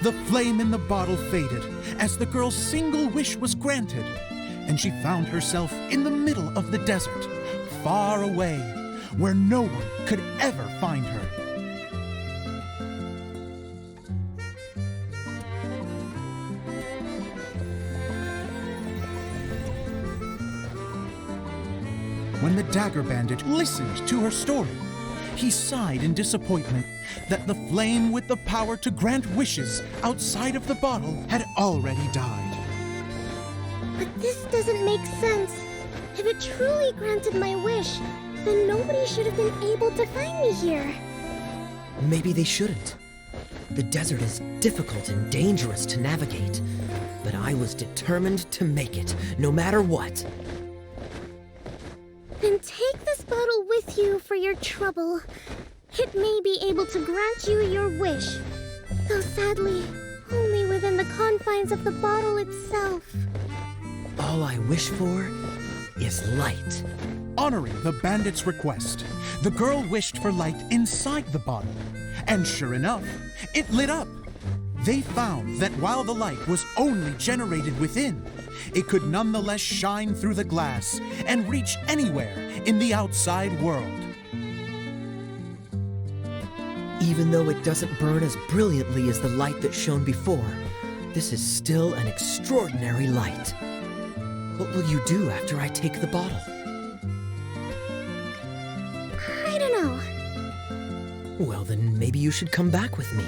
The flame in the bottle faded as the girl's single wish was granted, and she found herself in the middle of the desert, far away, where no one could ever find her. When the Dagger Bandit listened to her story, he sighed in disappointment that the flame with the power to grant wishes outside of the bottle had already died. But this doesn't make sense. If it truly granted my wish, then nobody should have been able to find me here. Maybe they shouldn't. The desert is difficult and dangerous to navigate, but I was determined to make it, no matter what. Then take this bottle with you for your trouble. It may be able to grant you your wish, though sadly, only within the confines of the bottle itself. All I wish for is light. Honoring the bandit's request, the girl wished for light inside the bottle, and sure enough, it lit up. They found that while the light was only generated within, it could nonetheless shine through the glass and reach anywhere in the outside world. Even though it doesn't burn as brilliantly as the light that shone before, this is still an extraordinary light. What will you do after I take the bottle? I don't know. Well, then maybe you should come back with me.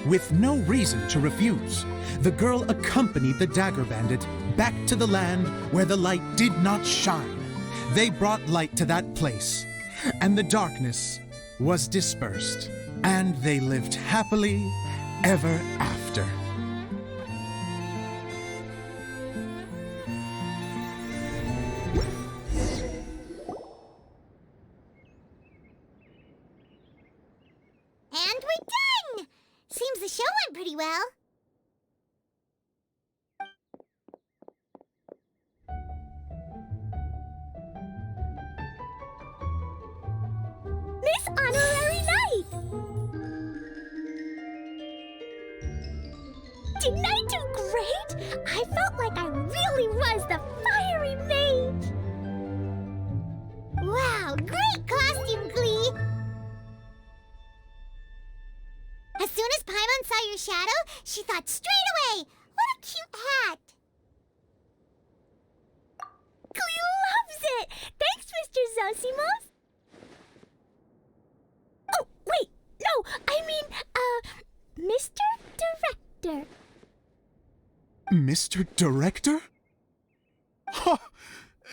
With no reason to refuse, the girl accompanied the dagger bandit back to the land where the light did not shine. They brought light to that place, and the darkness was dispersed, and they lived happily ever after. And we're done! Seems the show went pretty well. Miss Honorary Knight! Didn't I do great? I felt like I really was the fiery mage! Wow, great costume, Glee! As soon as Paimon saw your shadow, she thought straight away, what a cute hat! Cleo loves it! Thanks, Mr. Zosimos! Oh, wait! No, I mean, Mr. Director. Mr. Director? Ha!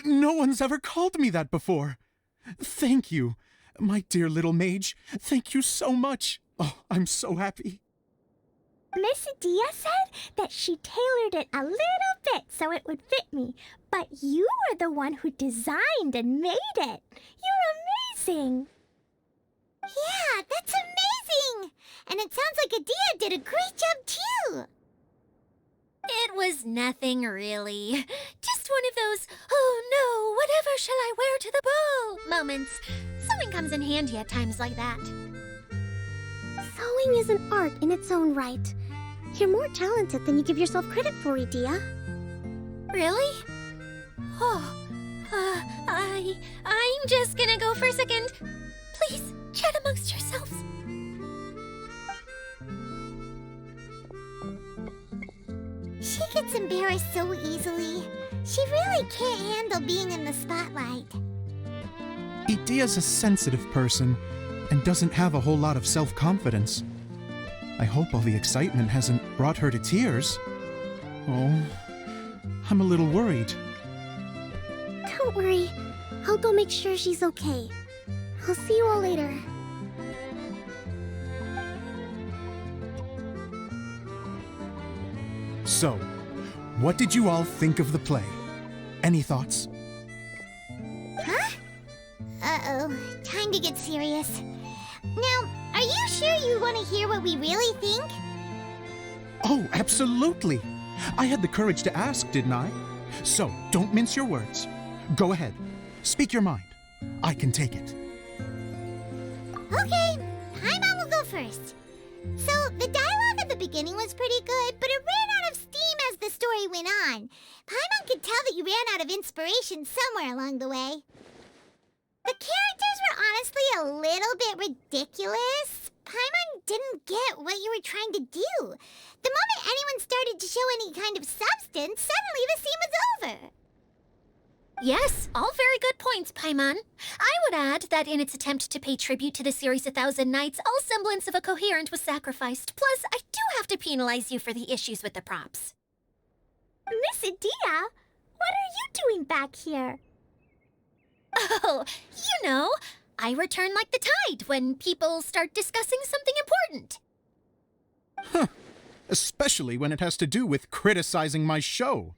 No one's ever called me that before. Thank you, my dear little mage. Thank you so much. Oh, I'm so happy. Miss Dia said that she tailored it a little bit so it would fit me, but you were the one who designed and made it. You're amazing. Yeah, that's amazing! And it sounds like Adia did a great job too! It was nothing really. Just one of those, oh no, whatever shall I wear to the ball moments. Sewing comes in handy at times like that. Sewing is an art in its own right. You're more talented than you give yourself credit for, Idia. Really? Oh, I'm just gonna go for a second. Please, chat amongst yourselves. She gets embarrassed so easily. She really can't handle being in the spotlight. Idia's a sensitive person and doesn't have a whole lot of self-confidence. I hope all the excitement hasn't brought her to tears. Oh, I'm a little worried. Don't worry. I'll go make sure she's okay. I'll see you all later. So, what did you all think of the play? Any thoughts? Huh? Uh-oh, time to get serious. Now, are you sure you want to hear what we really think? Oh, absolutely. I had the courage to ask, didn't I? So, don't mince your words. Go ahead. Speak your mind. I can take it. Okay, Paimon will go first. So, the dialogue at the beginning was pretty good, but it ran out of steam as the story went on. Paimon could tell that you ran out of inspiration somewhere along the way. The characters were honestly a little bit ridiculous. Paimon didn't get what you were trying to do. The moment anyone started to show any kind of substance, suddenly the scene was over. Yes, all very good points, Paimon. I would add that in its attempt to pay tribute to the series 1,000 Nights, all semblance of a coherent was sacrificed. Plus, I do have to penalize you for the issues with the props. Miss Idia, what are you doing back here? Oh, you know, I return like the tide when people start discussing something important. Especially when it has to do with criticizing my show.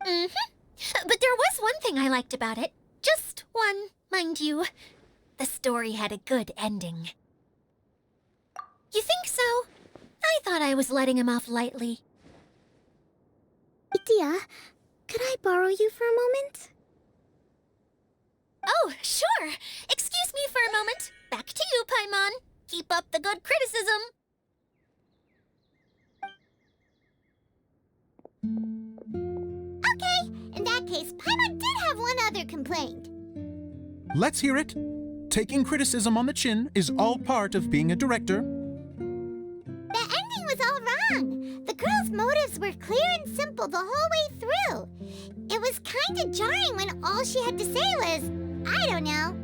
But there was one thing I liked about it. Just one, mind you. The story had a good ending. You think so? I thought I was letting him off lightly. Idia, could I borrow you for a moment? Oh, sure. Excuse me for a moment. Back to you, Paimon. Keep up the good criticism. Okay, in that case, Paimon did have one other complaint. Let's hear it. Taking criticism on the chin is all part of being a director. The ending was all wrong. The girl's motives were clear and simple the whole way through. It was kinda jarring when all she had to say was, I don't know.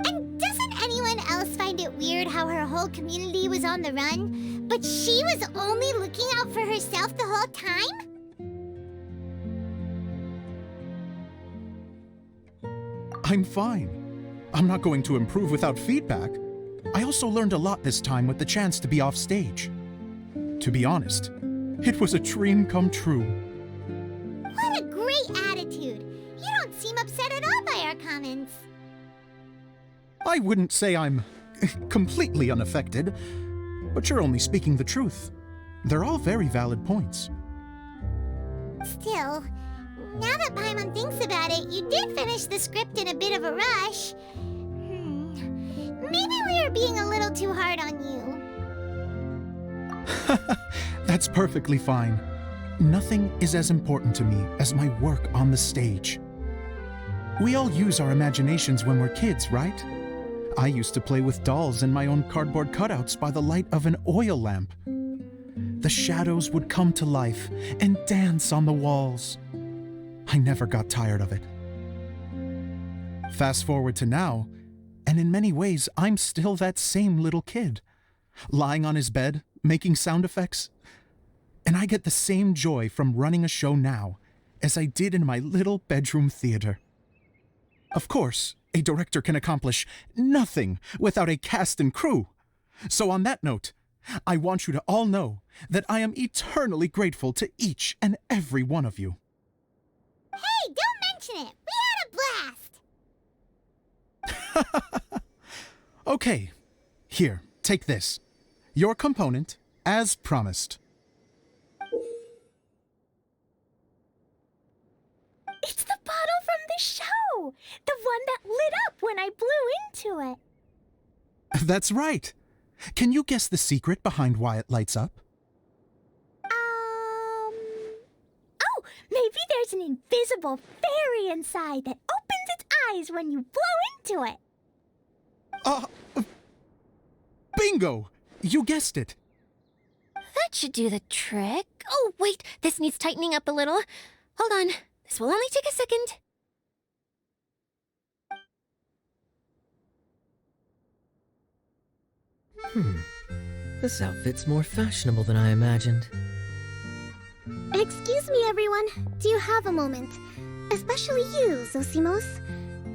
And doesn't anyone else find it weird how her whole community was on the run, but she was only looking out for herself the whole time? I'm fine. I'm not going to improve without feedback. I also learned a lot this time with the chance to be off stage. To be honest, it was a dream come true. What a great attitude. You don't seem upset at all by our comments. I wouldn't say I'm completely unaffected, but you're only speaking the truth. They're all very valid points. Still, now that Paimon thinks about it, you did finish the script in a bit of a rush. Maybe we were being a little too hard on you. That's perfectly fine. Nothing is as important to me as my work on the stage. We all use our imaginations when we're kids, right? I used to play with dolls and my own cardboard cutouts by the light of an oil lamp. The shadows would come to life and dance on the walls. I never got tired of it. Fast forward to now, and in many ways, I'm still that same little kid, lying on his bed, making sound effects. And I get the same joy from running a show now as I did in my little bedroom theater. Of course, a director can accomplish nothing without a cast and crew. So on that note, I want you to all know that I am eternally grateful to each and every one of you. Hey, don't mention it. We had a blast. Okay, here, take this. Your component, as promised. It's the bottle from the show. The one that lit up when I blew into it. That's right. Can you guess the secret behind why it lights up? Oh, maybe there's an invisible fairy inside that opens its eyes when you blow into it. Bingo! You guessed it. That should do the trick. Oh, wait, this needs tightening up a little. Hold on, this will only take a second. This outfit's more fashionable than I imagined. Excuse me, everyone. Do you have a moment? Especially you, Zosimos.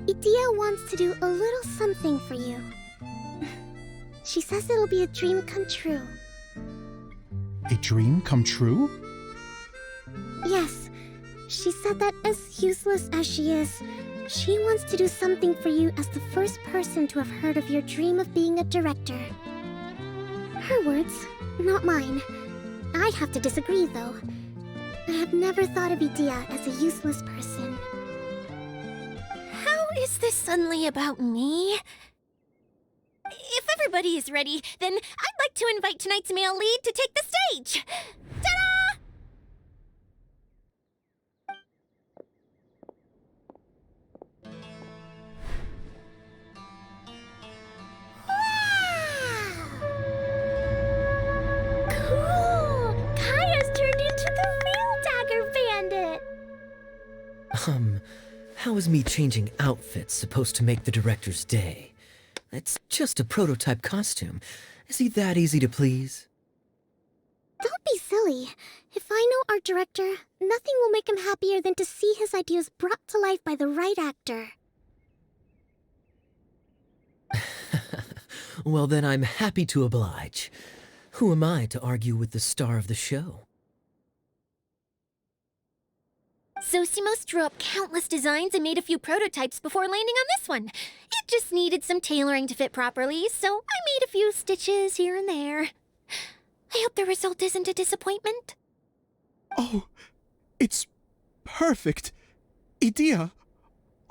Idia wants to do a little something for you. She says it'll be a dream come true. A dream come true? Yes. She said that as useless as she is, she wants to do something for you as the first person to have heard of your dream of being a director. Her words, not mine. I have to disagree, though. I have never thought of Idia as a useless person. How is this suddenly about me? If everybody is ready, then I'd like to invite tonight's male lead to take the stage. Ta-da! Cool! Kaya's turned into the real Dagger Bandit! How is me changing outfits supposed to make the director's day? It's just a prototype costume. Is he that easy to please? Don't be silly. If I know our director, nothing will make him happier than to see his ideas brought to life by the right actor. Well, then I'm happy to oblige. Who am I to argue with the star of the show? Zosimos drew up countless designs and made a few prototypes before landing on this one. It just needed some tailoring to fit properly, so I made a few stitches here and there. I hope the result isn't a disappointment. Oh, it's perfect. Idea,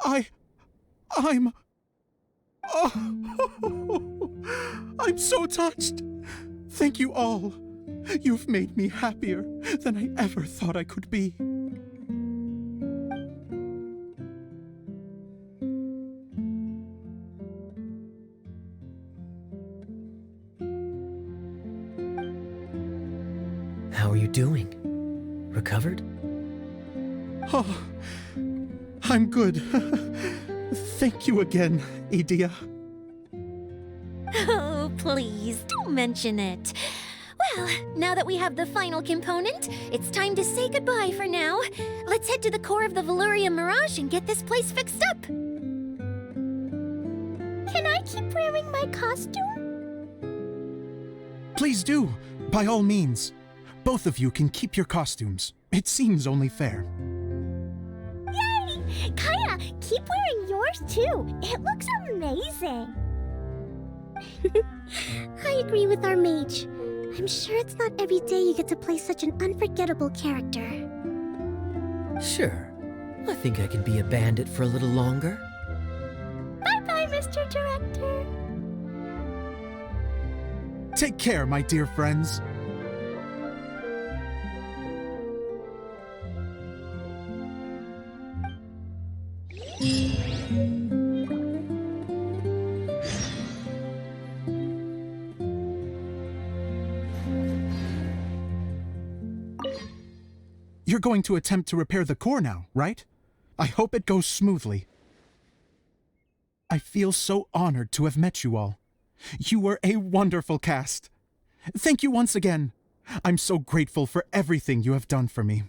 I'm... Oh, I'm so touched. Thank you all. You've made me happier than I ever thought I could be. How are you doing? Recovered? Oh, I'm good. Thank you again, Idea. Oh, please, don't mention it. Well, now that we have the final component, it's time to say goodbye for now. Let's head to the core of the Valyria Mirage and get this place fixed up. Can I keep wearing my costume? Please do, by all means. Both of you can keep your costumes. It seems only fair. Yay! Kaya, keep wearing yours too. It looks amazing. I agree with our mage. I'm sure it's not every day you get to play such an unforgettable character. Sure. I think I can be a bandit for a little longer. Bye-bye, Mr. Director. Take care, my dear friends. You're going to attempt to repair the core now, right? I hope it goes smoothly. I feel so honored to have met you all. You were a wonderful cast. Thank you once again. I'm so grateful for everything you have done for me.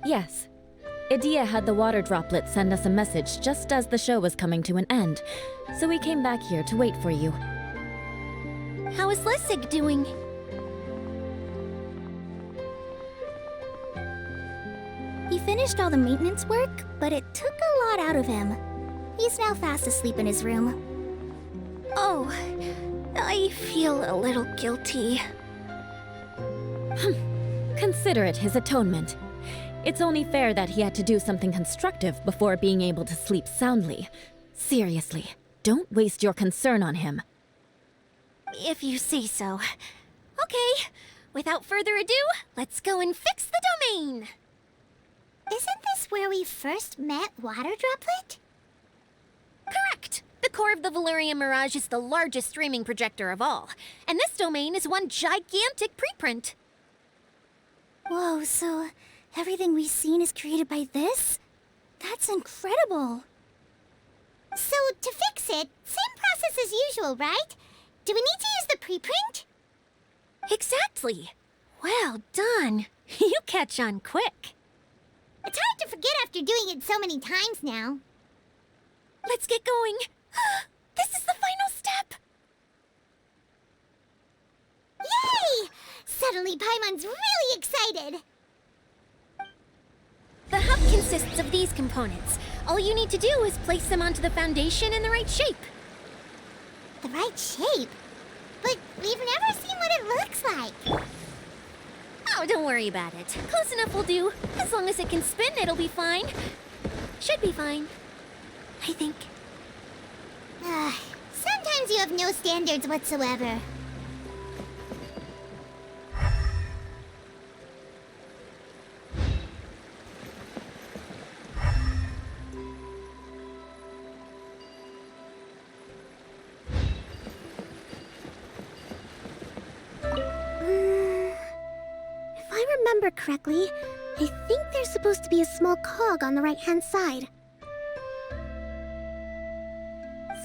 Yes. Idia had the water droplet send us a message just as the show was coming to an end, so we came back here to wait for you. How is Lessig doing? He finished all the maintenance work, but it took a lot out of him. He's now fast asleep in his room. Oh, I feel a little guilty. Consider it his atonement. It's only fair that he had to do something constructive before being able to sleep soundly. Seriously, don't waste your concern on him. If you say so. Okay, without further ado, let's go and fix the domain! Isn't this where we first met Water Droplet? Correct! The core of the Valerian Mirage is the largest streaming projector of all, and this domain is one gigantic preprint. Whoa, so everything we've seen is created by this? That's incredible. So, to fix it, same process as usual, right? Do we need to use the preprint? Exactly! Well done! You catch on quick. It's hard to forget after doing it so many times now. Let's get going. This is the final step. Yay! Suddenly Paimon's really excited. The hub consists of these components. All you need to do is place them onto the foundation in the right shape. The right shape? But we've never seen what it looks like. Oh, don't worry about it. Close enough will do. As long as it can spin, it'll be fine. Should be fine. I think. Sometimes you have no standards whatsoever. If I remember correctly, I think there's supposed to be a small cog on the right-hand side.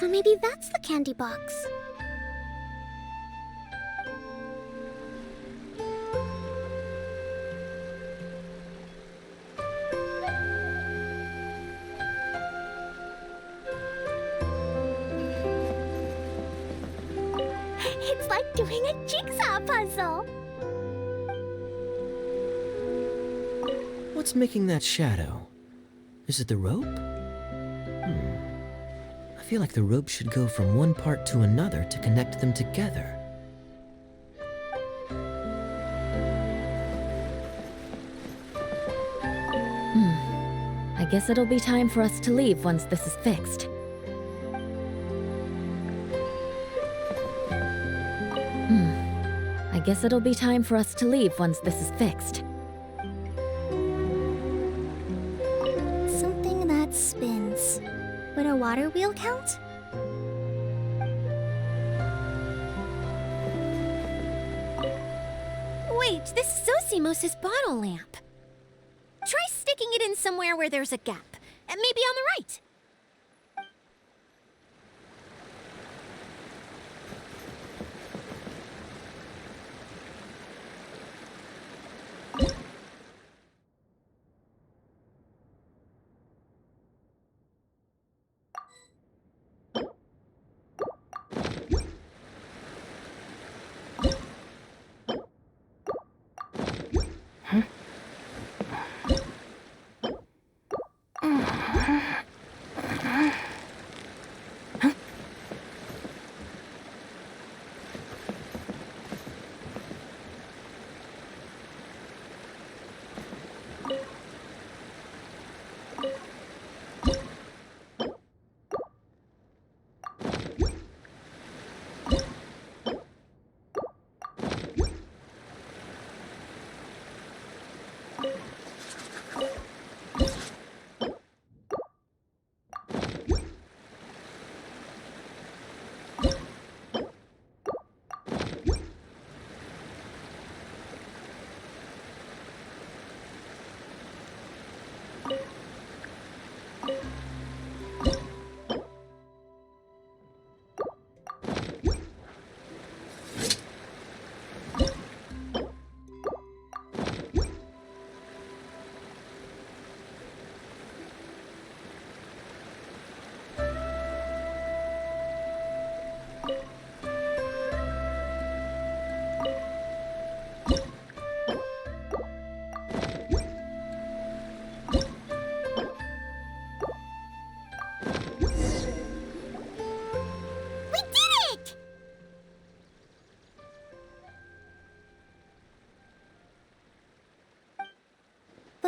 So maybe that's the candy box. It's like doing a jigsaw puzzle. What's making that shadow? Is it the rope? I feel like the rope should go from one part to another to connect them together. I guess it'll be time for us to leave once this is fixed. I guess it'll be time for us to leave once this is fixed. Something that spins. Would a water wheel count? Wait, this is Zosimos' bottle lamp. Try sticking it in somewhere where there's a gap. Maybe on the right.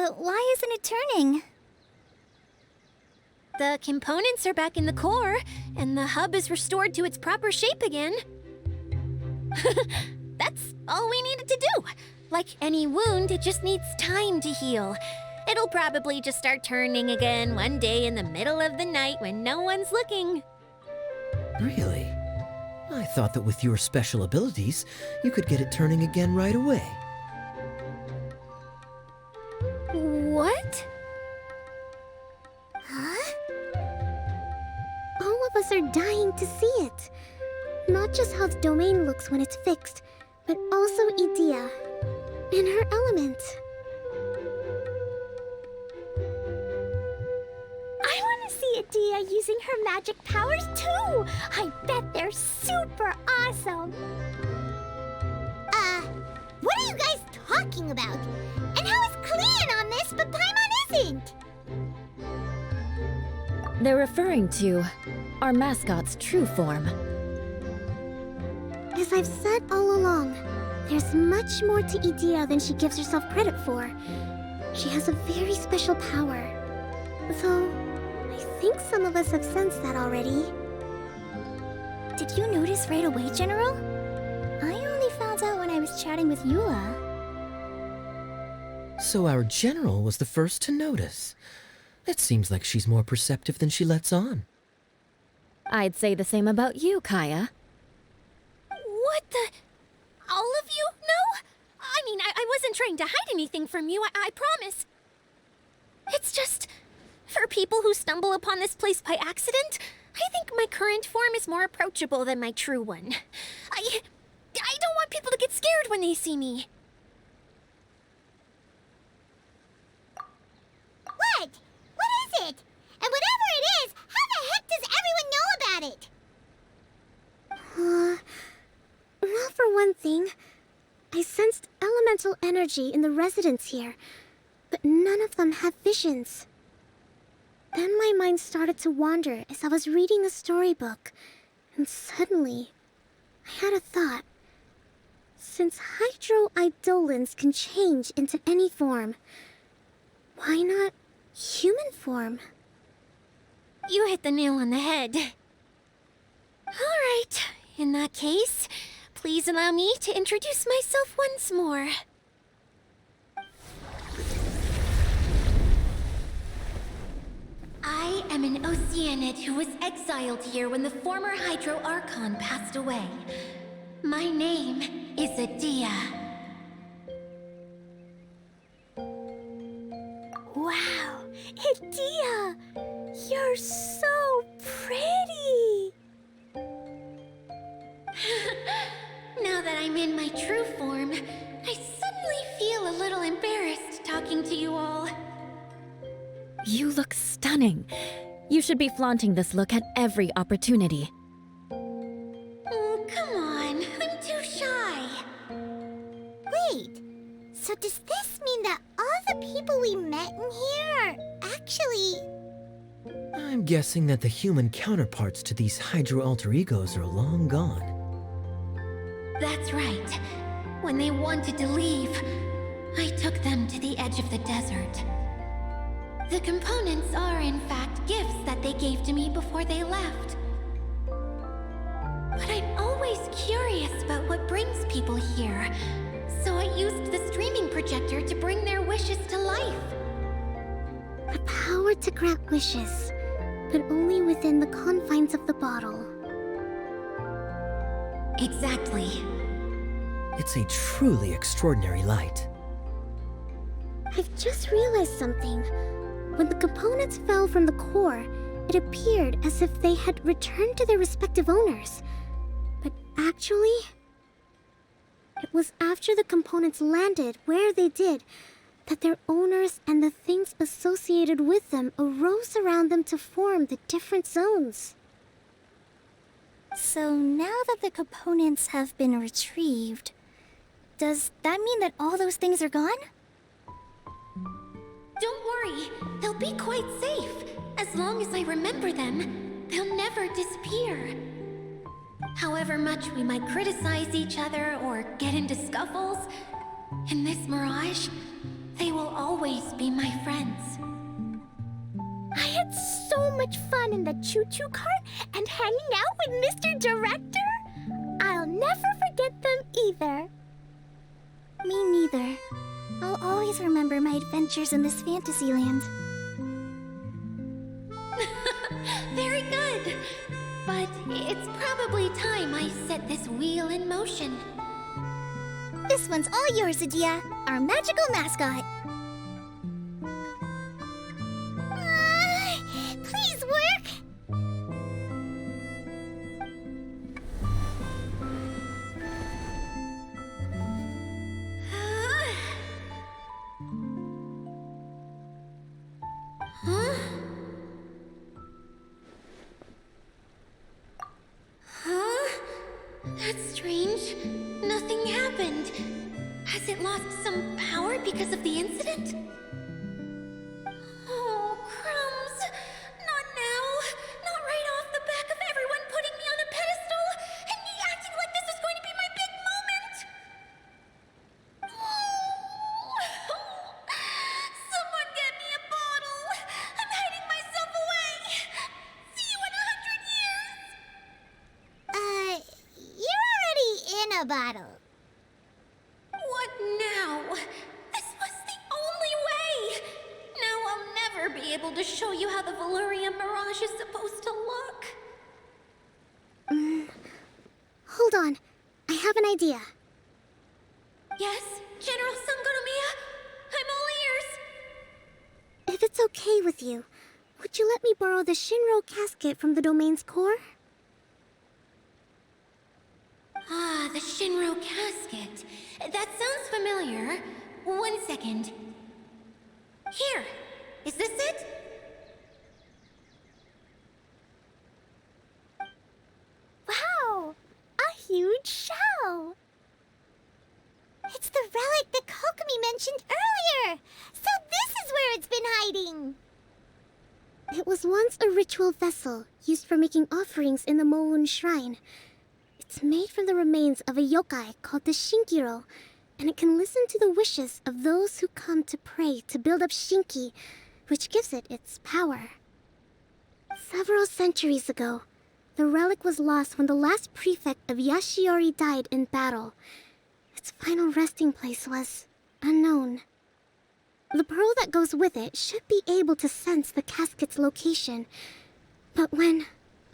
But why isn't it turning? The components are back in the core, and the hub is restored to its proper shape again. That's all we needed to do. Like any wound, it just needs time to heal. It'll probably just start turning again one day in the middle of the night when no one's looking. Really? I thought that with your special abilities, you could get it turning again right away. What? Huh? All of us are dying to see it. Not just how the domain looks when it's fixed, but also Idea in her element. I want to see Adia using her magic powers too! I bet they're super awesome! What are you guys talking about? And how is Kleon on this, but Paimon isn't? They're referring to our mascot's true form. As I've said all along, there's much more to Idea than she gives herself credit for. She has a very special power. Though, I think some of us have sensed that already. Did you notice right away, General? I only found out when I was chatting with Eula. So our general was the first to notice. It seems like she's more perceptive than she lets on. I'd say the same about you, Kaya. What the? All of you? No? I mean, I wasn't trying to hide anything from you, I promise. It's just, for people who stumble upon this place by accident, I think my current form is more approachable than my true one. I don't want people to get scared when they see me. What? What is it? And whatever it is, how the heck does everyone know about it? Well, for one thing, I sensed elemental energy in the residents here, but none of them have visions. Then my mind started to wander as I was reading a storybook, and suddenly, I had a thought. Since hydro-eidolons can change into any form, why not human form? You hit the nail on the head. All right, in that case, please allow me to introduce myself once more. I am an Oceanid who was exiled here when the former Hydro Archon passed away. My name is Adia. Wow, Adia! You're so pretty! Now that I'm in my true form, I suddenly feel a little embarrassed talking to you all. You look stunning. You should be flaunting this look at every opportunity. Oh, come on. I'm too shy. Wait, so does this mean that all the people we met in here are actually... I'm guessing that the human counterparts to these Hydro alter egos are long gone. That's right. When they wanted to leave, I took them to the edge of the desert. The components are, in fact, gifts that they gave to me before they left. But I'm always curious about what brings people here, so I used the streaming projector to bring their wishes to life. The power to grant wishes, but only within the confines of the bottle. Exactly. It's a truly extraordinary light. I've just realized something. When the components fell from the core, it appeared as if they had returned to their respective owners. But actually, it was after the components landed where they did that their owners and the things associated with them arose around them to form the different zones. So now that the components have been retrieved, does that mean that all those things are gone? Don't worry, they'll be quite safe. As long as I remember them, they'll never disappear. However much we might criticize each other or get into scuffles, in this mirage, they will always be my around in the choo-choo cart and hanging out with Mr. Director? I'll never forget them either. Me neither. I'll always remember my adventures in this fantasy land. Very good. But it's probably time I set this wheel in motion. This one's all yours, Adia, our magical mascot. Please work! Huh? Huh? That's strange. Nothing happened. Has it lost some power because of the incident? Oh, crumbs. Not now. Not right off the back of everyone putting me on a pedestal and me acting like this was going to be my big moment. Someone get me a bottle. I'm hiding myself away. See you in 100 years. You're already in a bottle. What now? This was the only way. Now I'll never be able to show you how the Valyria Mirage is supposed to look. Hold on. I have an idea. Yes, General Sangonomiya? I'm all ears. If it's okay with you, would you let me borrow the Shinro casket from the domain's core? Ah, the Shinro casket. That sounds familiar. 1 second. Here. Is this it? Wow! A huge shell! It's the relic that Kokomi mentioned earlier! So this is where it's been hiding! It was once a ritual vessel used for making offerings in the Moon Shrine. It's made from the remains of a yokai called the Shinkiro, and it can listen to the wishes of those who come to pray to build up Shinki, which gives it its power. Several centuries ago, the relic was lost when the last prefect of Yashiori died in battle. Its final resting place was unknown. The pearl that goes with it should be able to sense the casket's location. But when,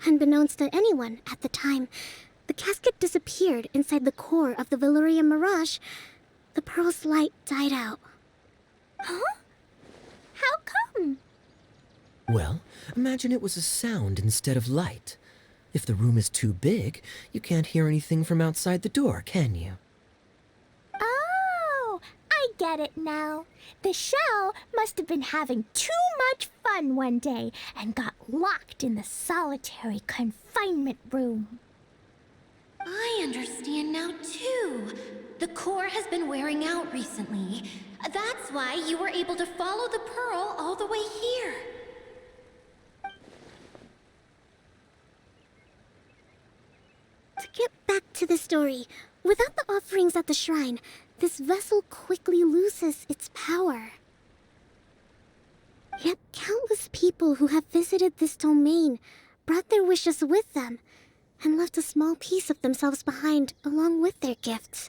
unbeknownst to anyone at the time, the casket disappeared inside the core of the Valyria Mirage, the pearl's light died out. Huh? How come? Well, imagine it was a sound instead of light. If the room is too big, you can't hear anything from outside the door, can you? Oh, I get it now. The shell must have been having too much fun one day and got locked in the solitary confinement room. I understand now, too. The core has been wearing out recently. That's why you were able to follow the pearl all the way here. To get back to the story, without the offerings at the shrine, this vessel quickly loses its power. Yet countless people who have visited this domain brought their wishes with them and left a small piece of themselves behind along with their gifts.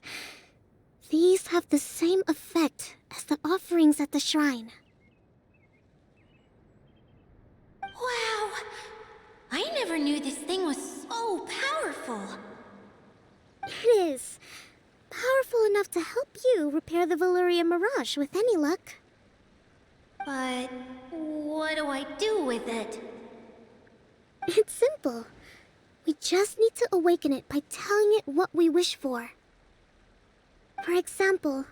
These have the same effect as the offerings at the shrine. Wow! I never knew this thing was so powerful. It is. Powerful enough to help you repair the Valyria Mirage with any luck. But what do I do with it? It's simple. We just need to awaken it by telling it what we wish for. For example,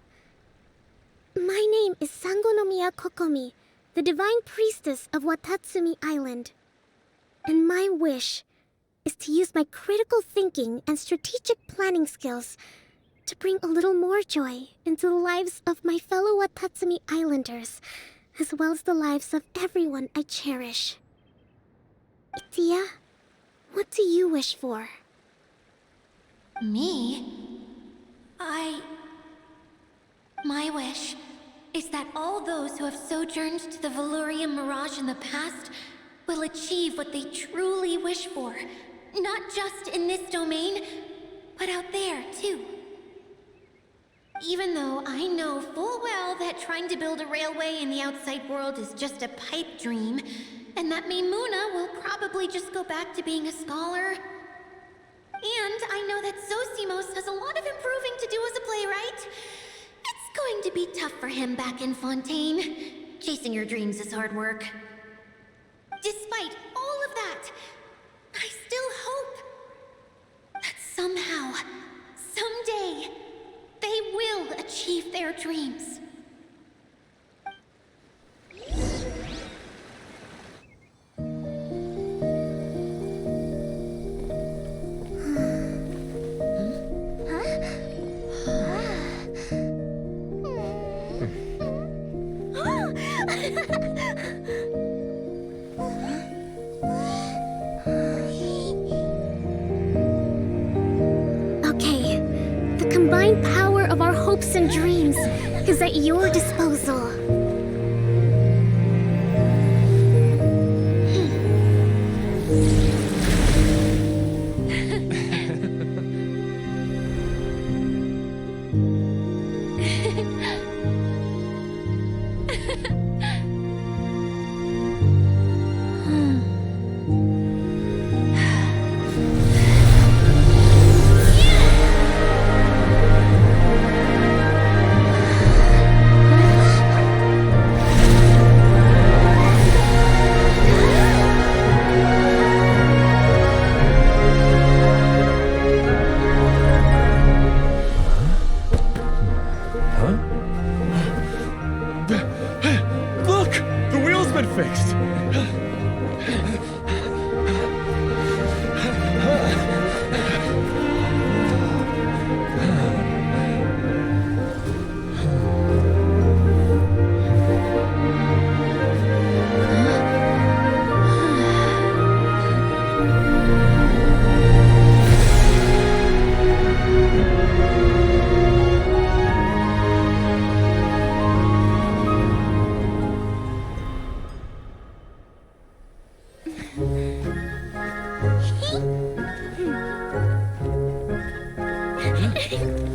my name is Sangonomiya Kokomi, the divine priestess of Watatsumi Island. And my wish is to use my critical thinking and strategic planning skills to bring a little more joy into the lives of my fellow Watatsumi Islanders, as well as the lives of everyone I cherish. Itia, what do you wish for? Me? My wish is that all those who have sojourned to the Valyria Mirage in the past will achieve what they truly wish for. Not just in this domain, but out there, too. Even though I know full well that trying to build a railway in the outside world is just a pipe dream, and that Maimuna will probably just go back to being a scholar. And I know that Zosimos has a lot of improving to do as a playwright. It's going to be tough for him back in Fontaine. Chasing your dreams is hard work. Despite all of that, I still hope that somehow, someday, they will achieve their dreams. Okay, the combined power of our hopes and dreams is at your disposal. Look! The wheel's been fixed!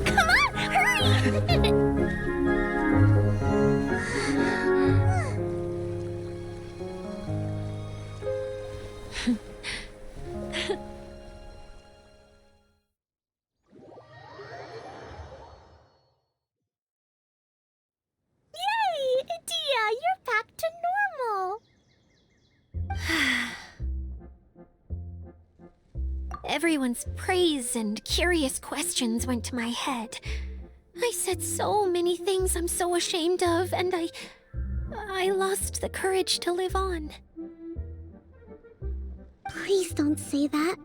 Come on, hurry! Yay! Dia, you're back to normal. Everyone's praise and curious questions went to my head. I said so many things I'm so ashamed of, and I lost the courage to live on. Please don't say that.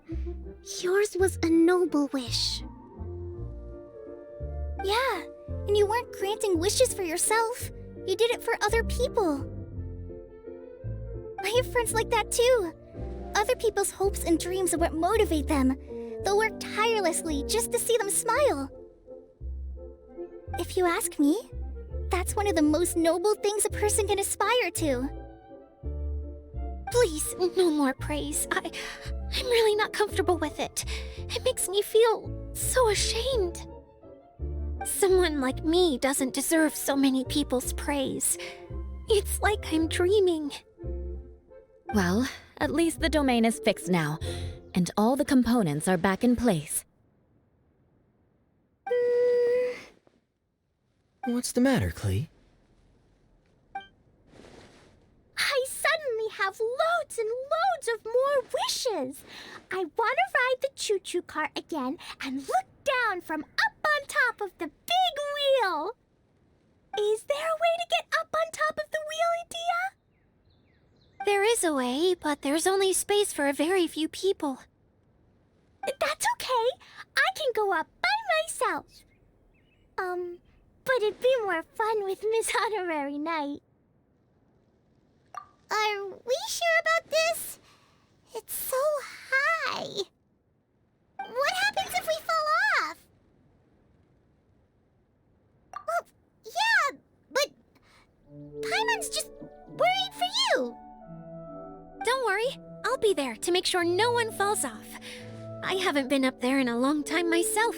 Yours was a noble wish. Yeah, and you weren't granting wishes for yourself. You did it for other people. I have friends like that too. Other people's hopes and dreams are what motivate them. They'll work tirelessly just to see them smile. If you ask me, that's one of the most noble things a person can aspire to. Please, no more praise. I'm really not comfortable with it. It makes me feel so ashamed. Someone like me doesn't deserve so many people's praise. It's like I'm dreaming. Well, at least the domain is fixed now, and all the components are back in place. What's the matter, Klee? I suddenly have loads and loads of more wishes. I want to ride the choo-choo cart again and look down from up on top of the big wheel. Is there a way to get up on top of the wheel, Dia? There is a way, but there's only space for a very few people. That's okay. I can go up by myself. But it'd be more fun with Miss Honorary Knight. Are we sure about this? It's so high. What happens if we fall off? Well, yeah, but Paimon's just worried for you. Don't worry, be there to make sure no one falls off. I haven't been up there in a long time myself.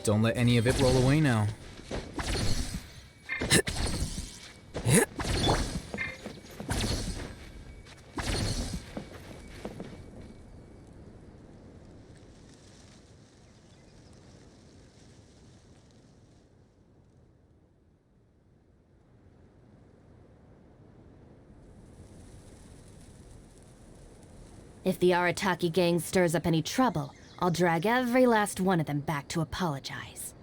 Don't let any of it roll away now. If the Arataki gang stirs up any trouble, I'll drag every last one of them back to apologize.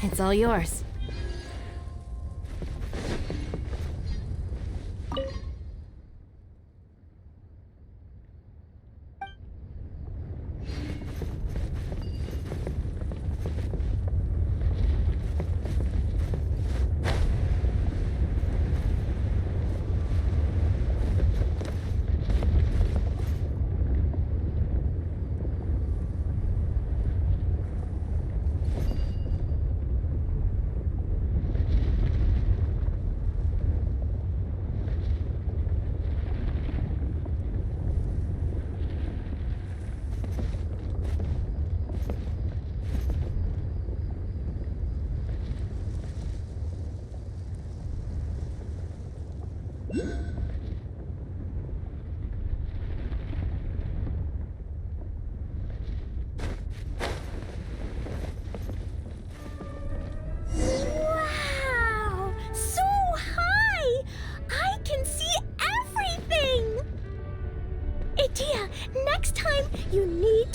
It's all yours.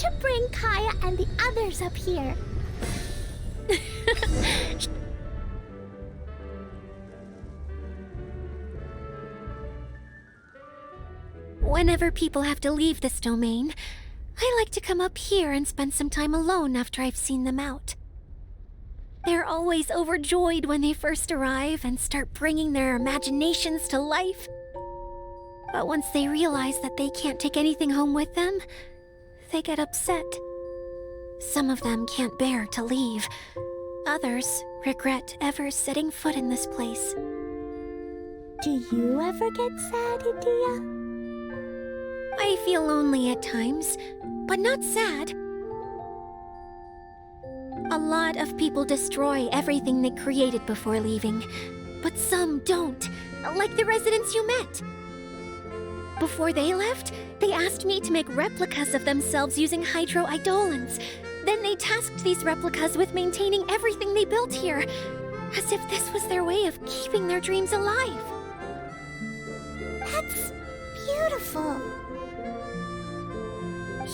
to bring Kaya and the others up here. Whenever people have to leave this domain, I like to come up here and spend some time alone after I've seen them out. They're always overjoyed when they first arrive and start bringing their imaginations to life. But once they realize that they can't take anything home with them, they get upset. Some of them can't bear to leave. Others regret ever setting foot in this place. Do you ever get sad, Idia? I feel lonely at times, but not sad. A lot of people destroy everything they created before leaving, but some don't, like the residents you met. Before they left, they asked me to make replicas of themselves using hydro-eidolons. Then they tasked these replicas with maintaining everything they built here, as if this was their way of keeping their dreams alive. That's beautiful.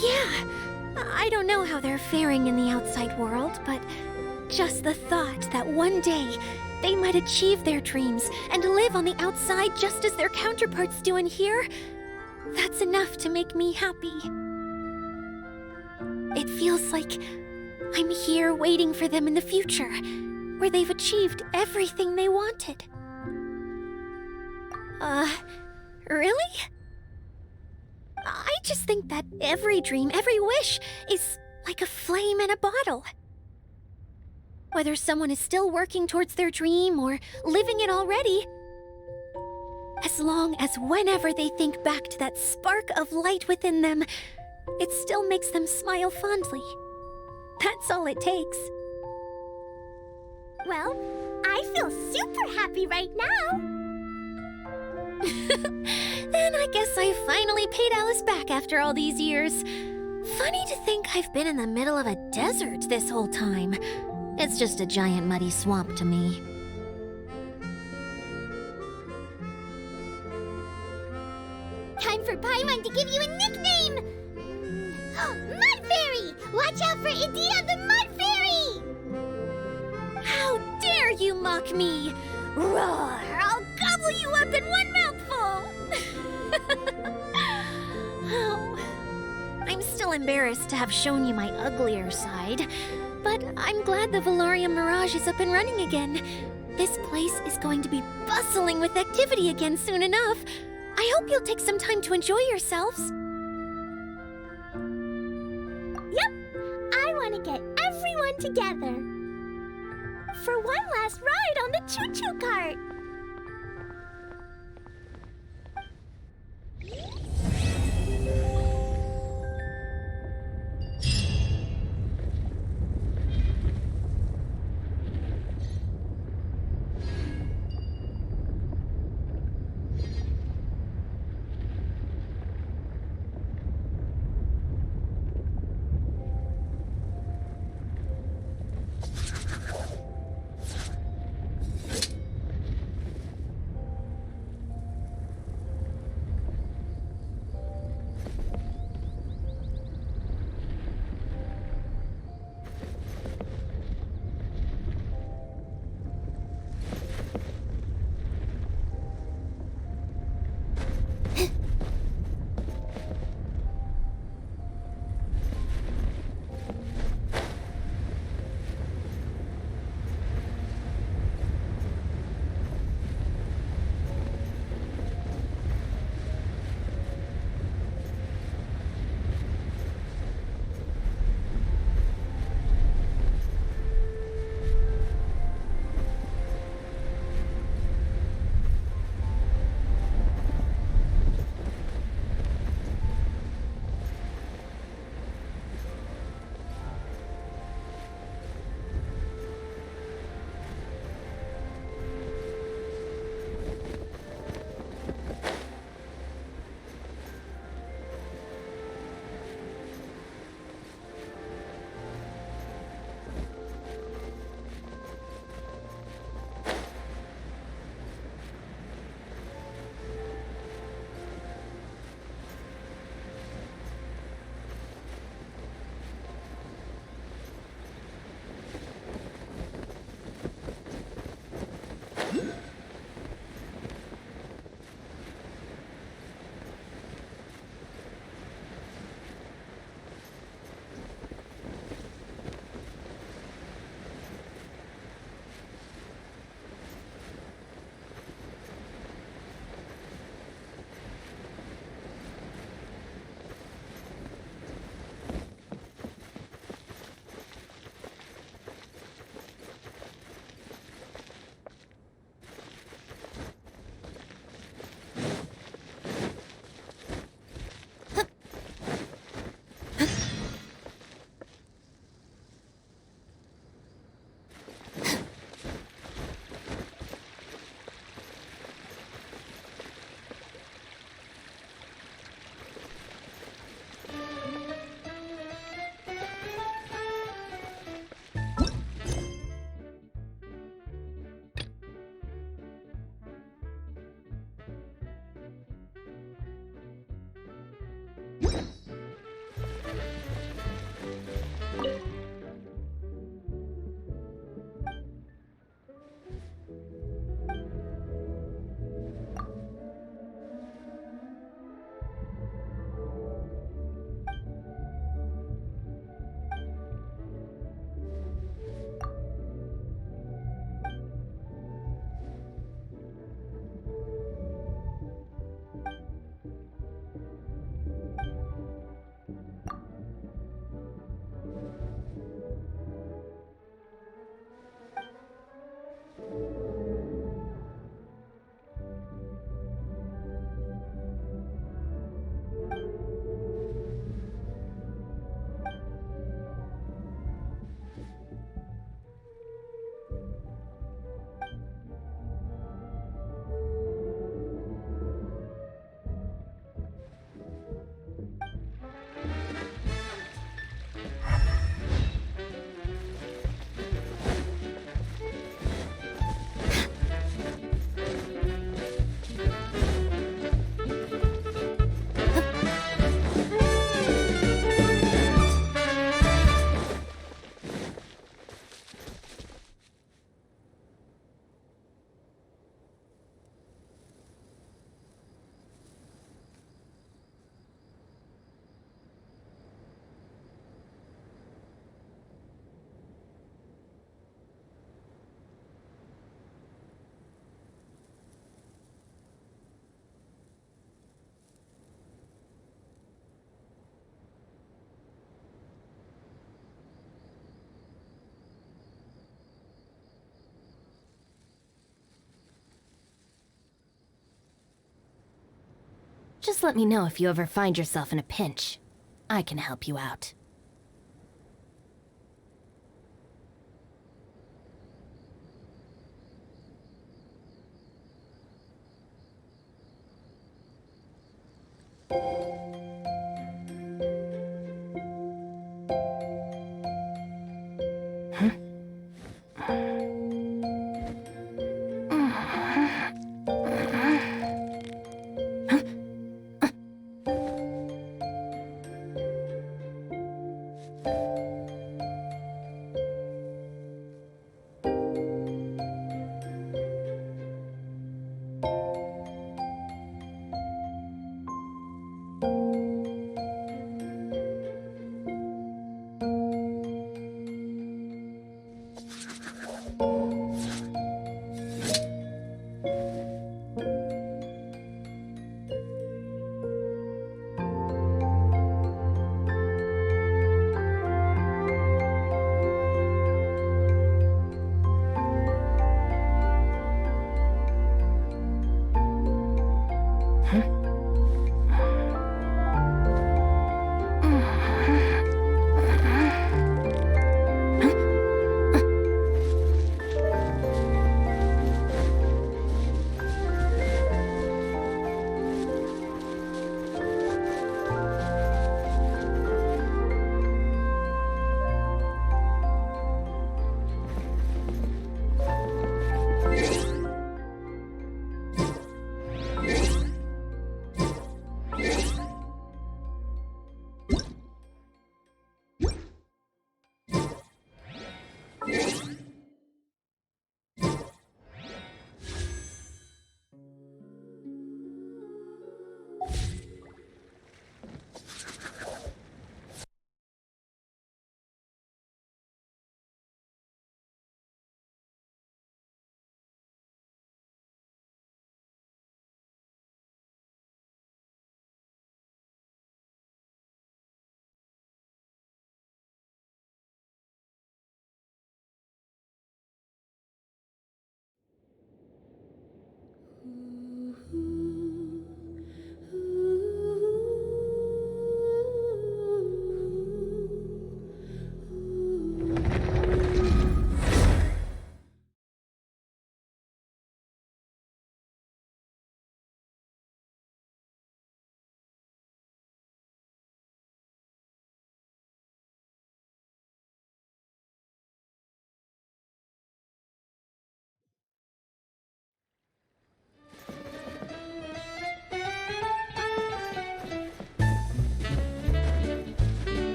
Yeah, I don't know how they're faring in the outside world, but just the thought that one day they might achieve their dreams and live on the outside just as their counterparts do in here, that's enough to make me happy. It feels like I'm here waiting for them in the future, where they've achieved everything they wanted. Really? I just think that every dream, every wish, is like a flame in a bottle. Whether someone is still working towards their dream or living it already, as long as whenever they think back to that spark of light within them, it still makes them smile fondly. That's all it takes. Well, I feel super happy right now. Then I guess I finally paid Alice back after all these years. Funny to think I've been in the middle of a desert this whole time. It's just a giant muddy swamp to me. Time for Paimon to give you a nickname! Mud Fairy! Watch out for Idia the Mud Fairy! How dare you mock me! Roar! I'll gobble you up in one mouthful! Oh, I'm still embarrassed to have shown you my uglier side, but I'm glad the Valorium Mirage is up and running again. This place is going to be bustling with activity again soon enough. I hope you'll take some time to enjoy yourselves. Yep, I want to get everyone together for one last ride on the choo-choo cart. Just let me know if you ever find yourself in a pinch. I can help you out.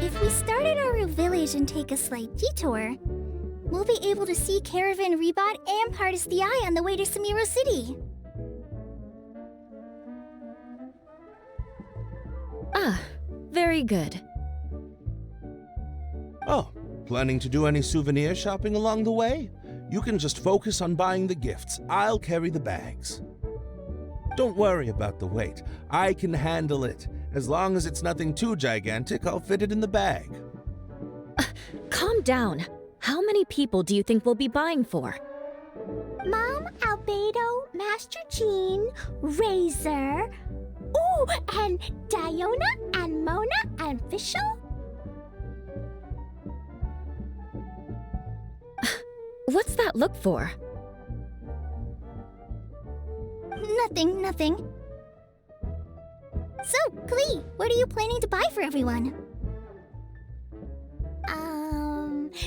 If we start at our village and take a slight detour, we'll be able to see Caravan Rebot and Partis the Eye on the way to Samiro City. Ah, very good. Oh, planning to do any souvenir shopping along the way? You can just focus on buying the gifts. I'll carry the bags. Don't worry about the weight. I can handle it. As long as it's nothing too gigantic, I'll fit it in the bag. Calm down. How many people do you think we'll be buying for? Mom, Albedo, Master Jean, Razor. Ooh, and Diona, and Mona, and Fischl. What's that look for? Nothing. So, Klee, what are you planning to buy for everyone?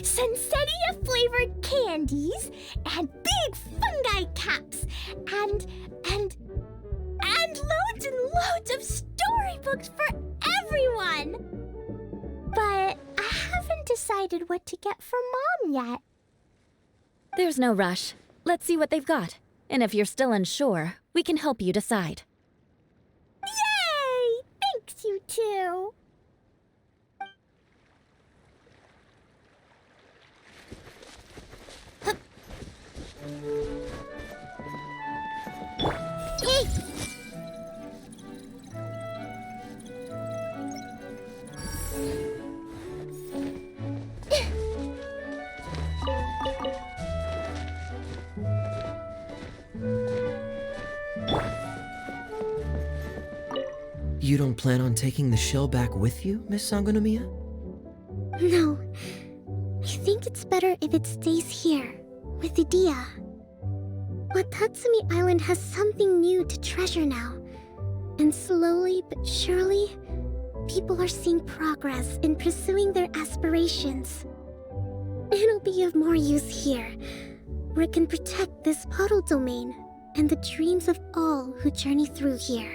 Sunsettia flavored candies, and big fungi caps, and loads and loads of storybooks for everyone. But I haven't decided what to get for Mom yet. There's no rush. Let's see what they've got. And if you're still unsure, we can help you decide. Yay! Thanks, you two. Hey! You don't plan on taking the shell back with you, Miss Sangonomiya? No. I think it's better if it stays here, with Idia. Watatsumi Island has something new to treasure now. And slowly but surely, people are seeing progress in pursuing their aspirations. It'll be of more use here, where it can protect this puddle domain and the dreams of all who journey through here.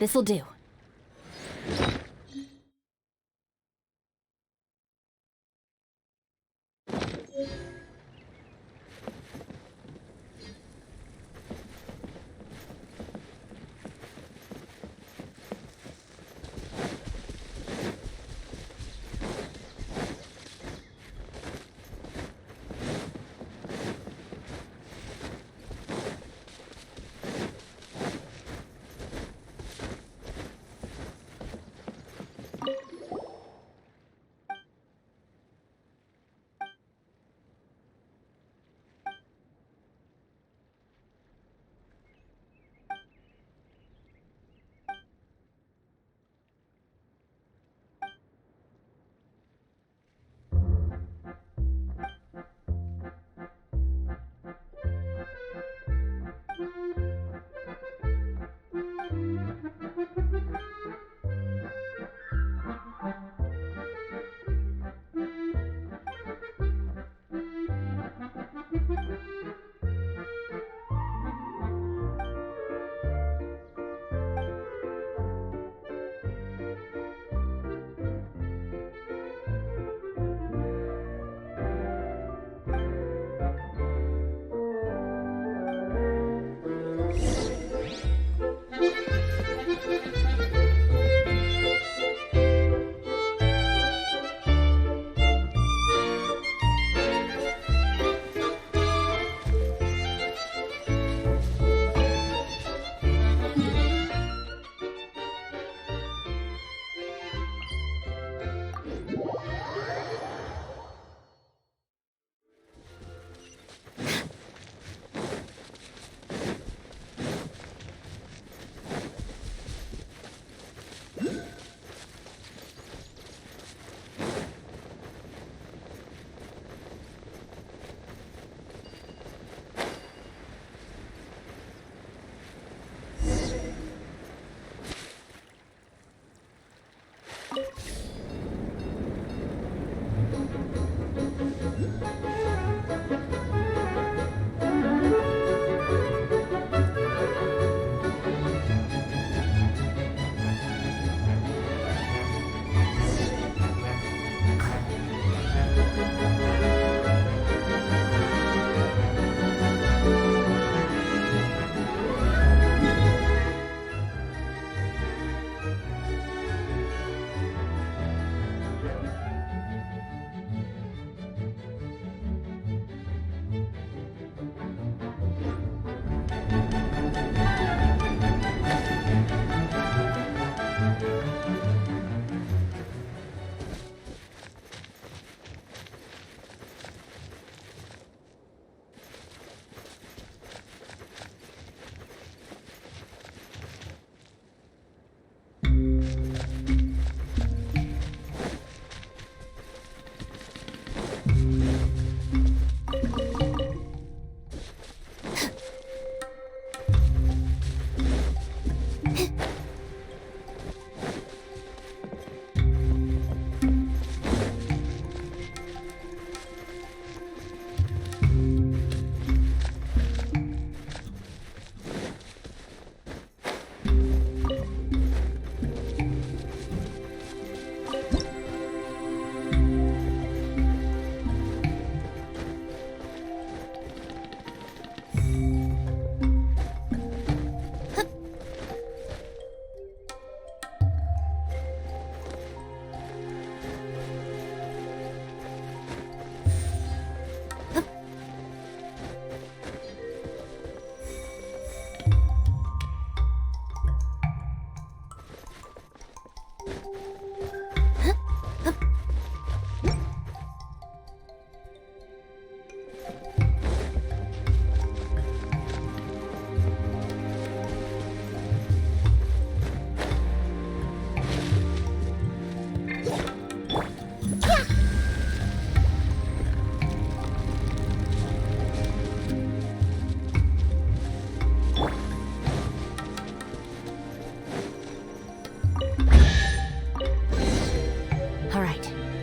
This'll do.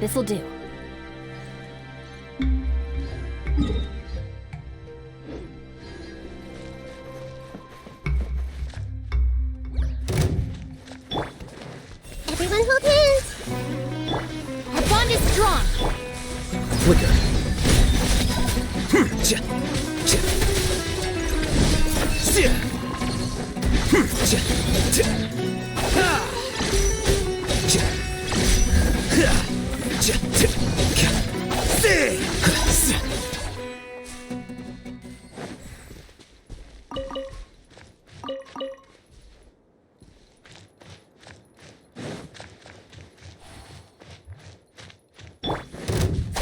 This'll do. Everyone hold hands. Our bond is strong! Flicker.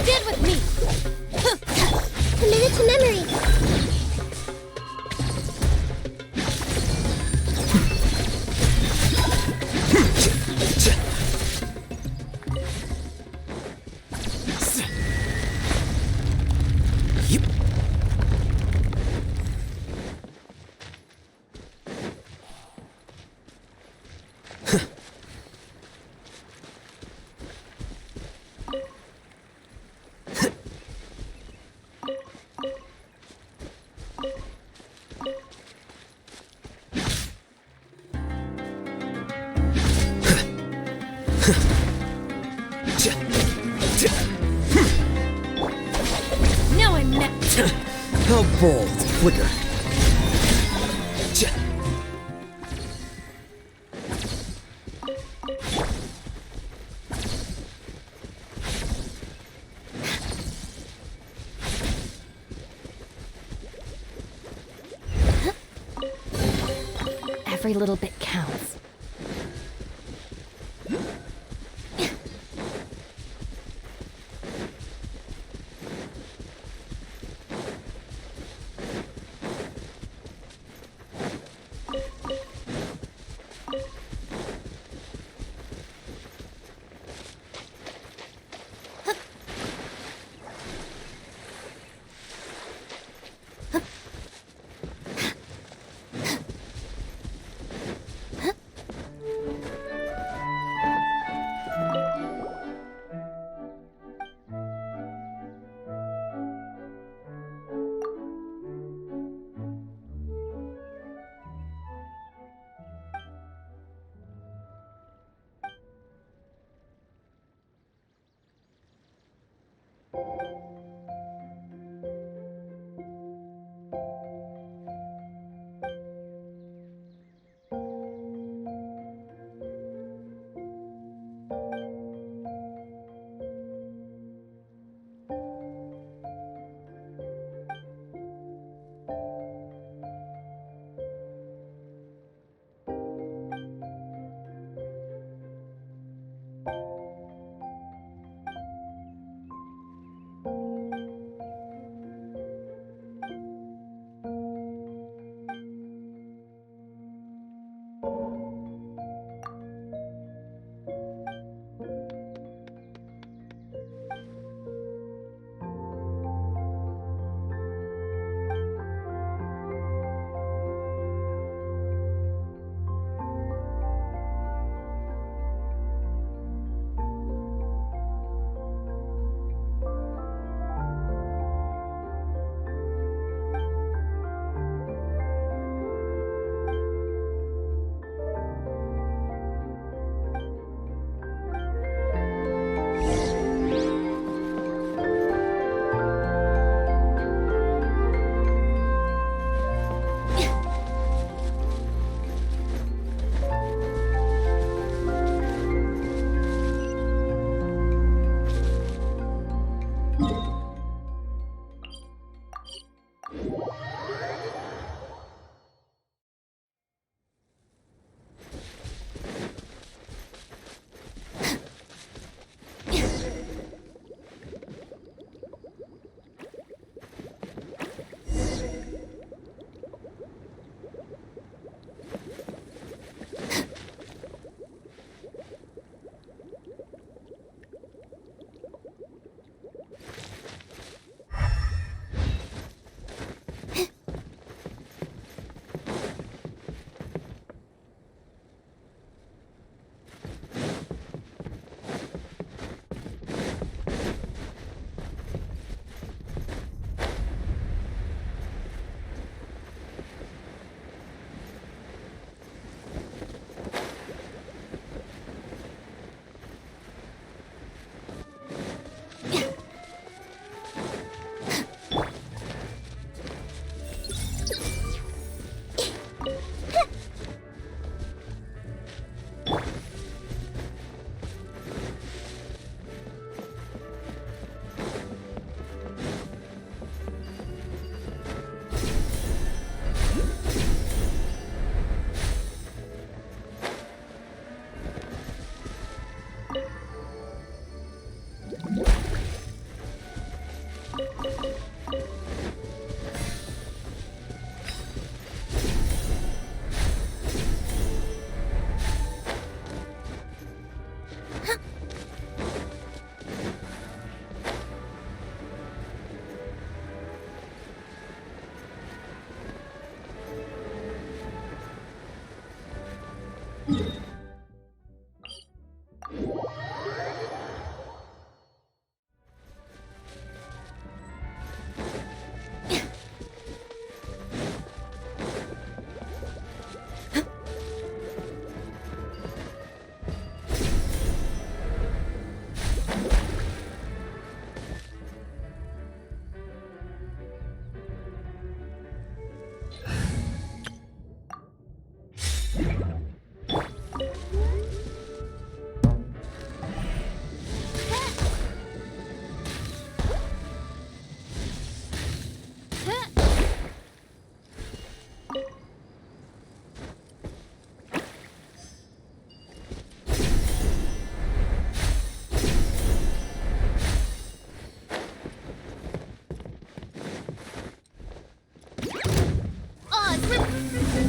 Stand with me! Committed to memory. Now I'm met! How bold, Flicker. Every little bit counts.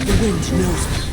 The wind knows me.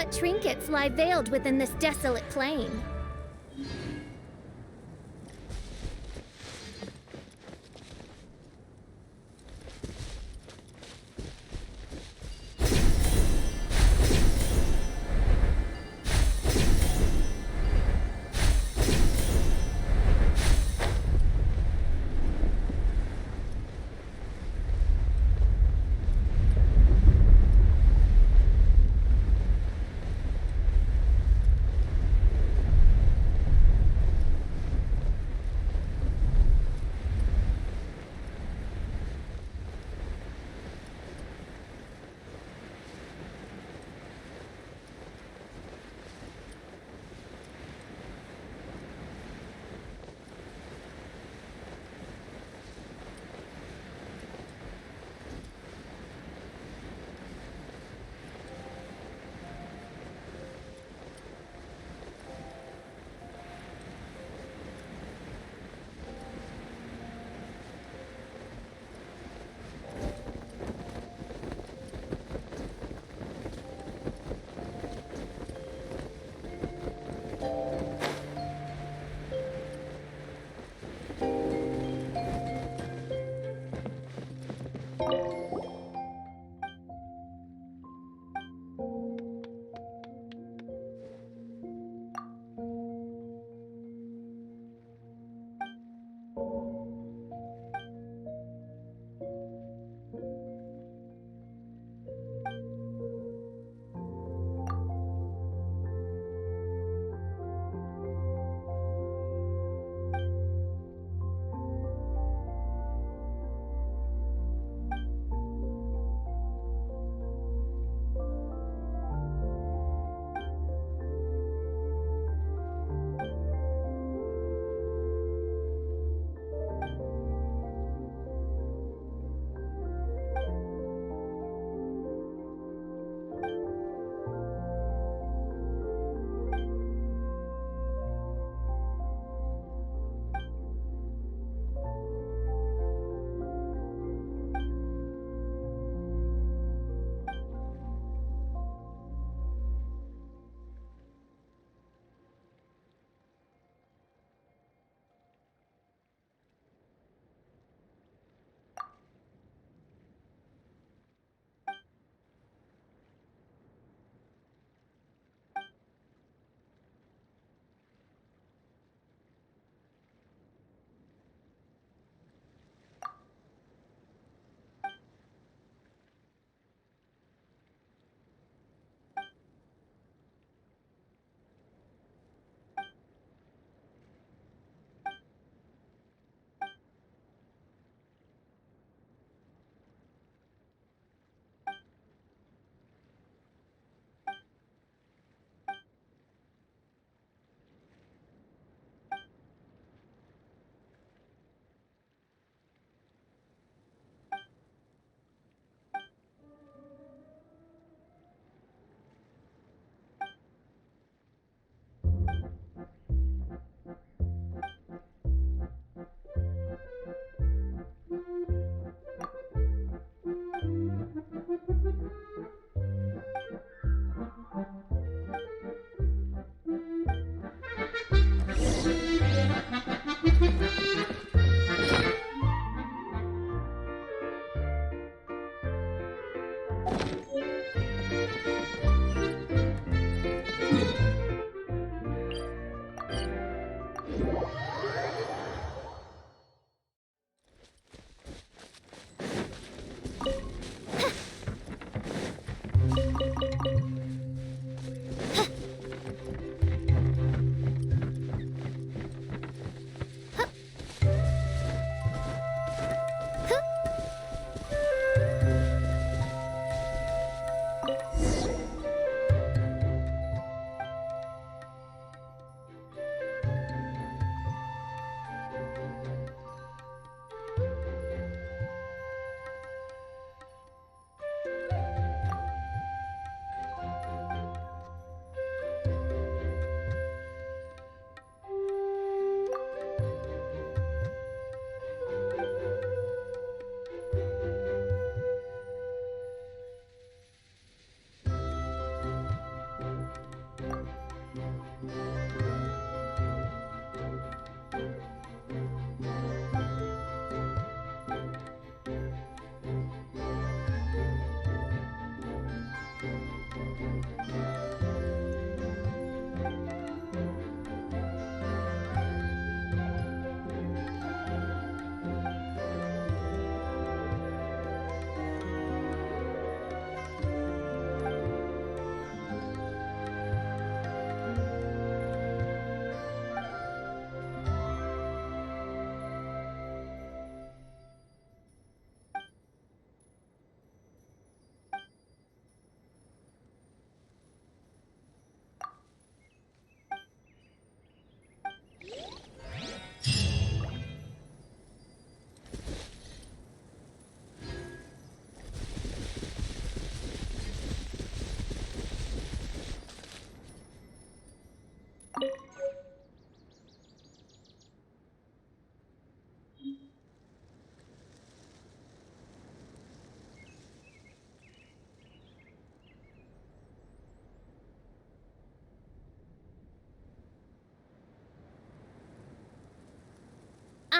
what trinkets lie veiled within this desolate plain.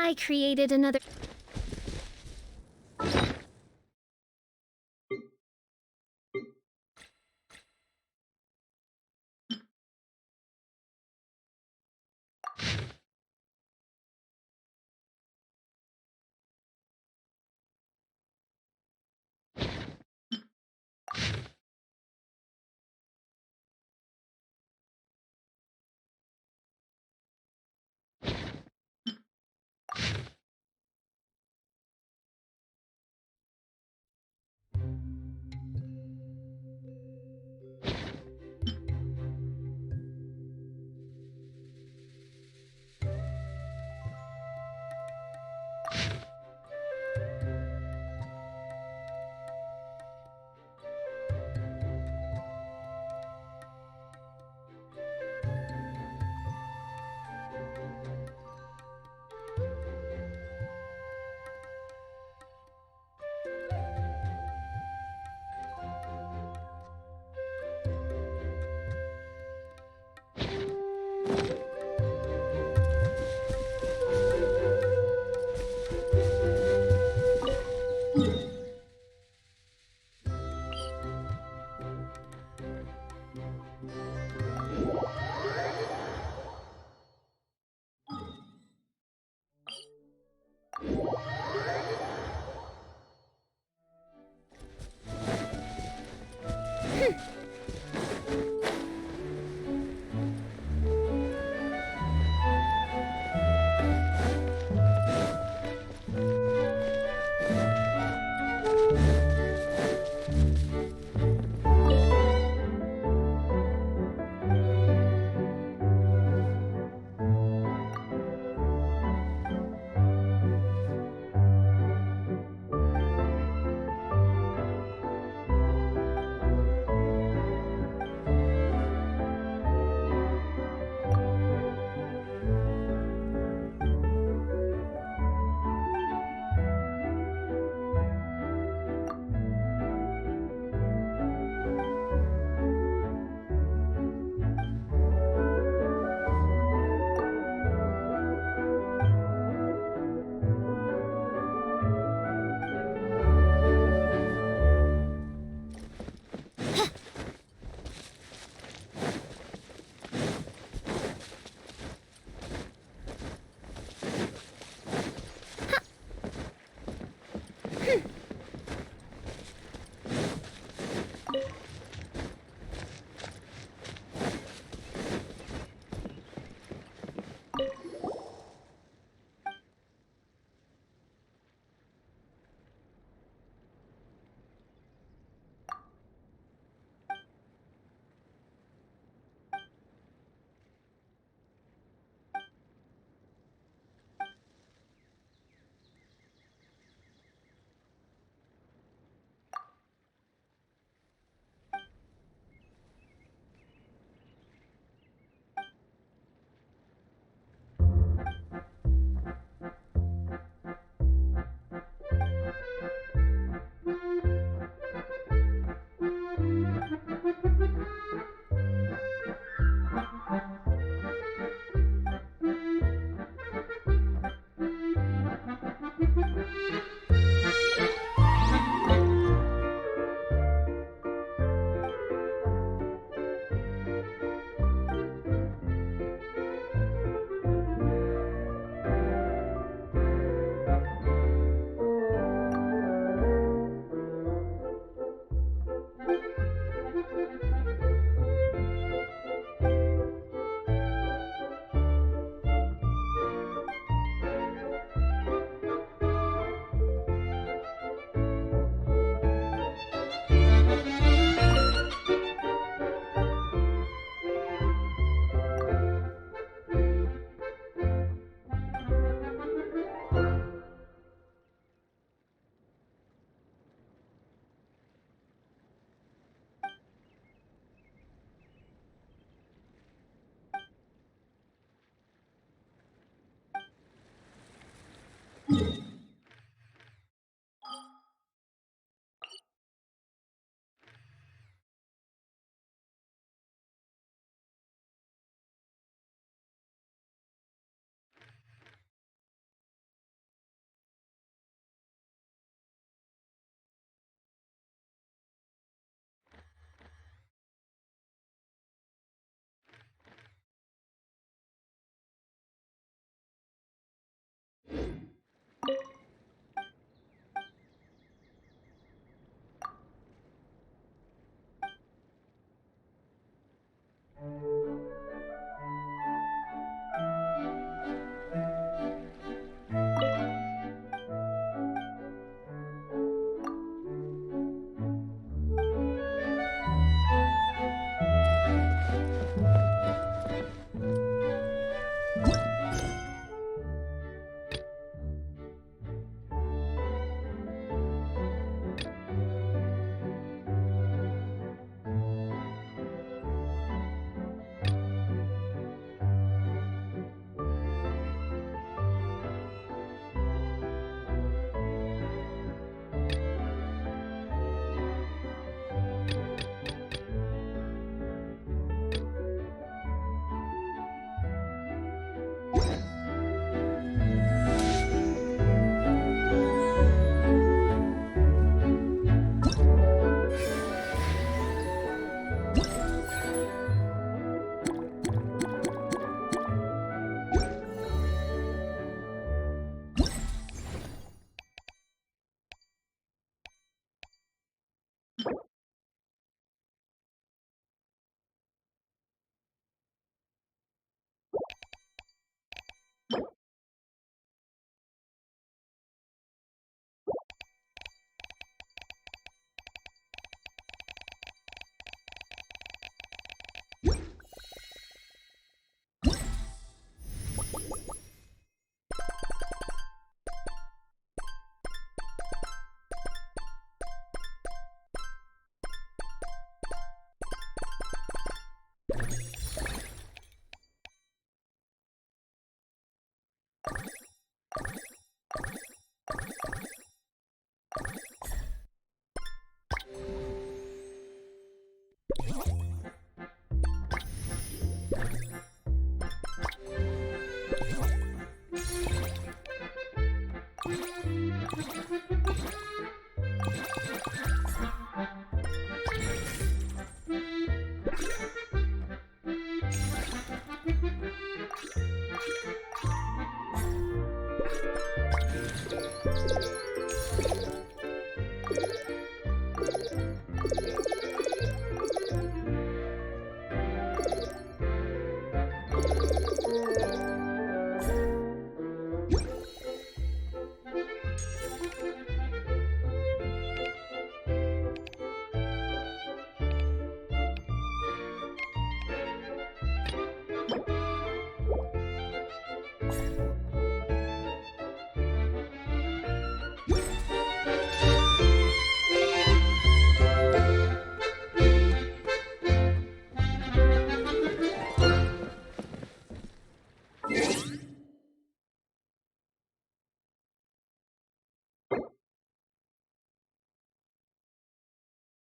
I created another...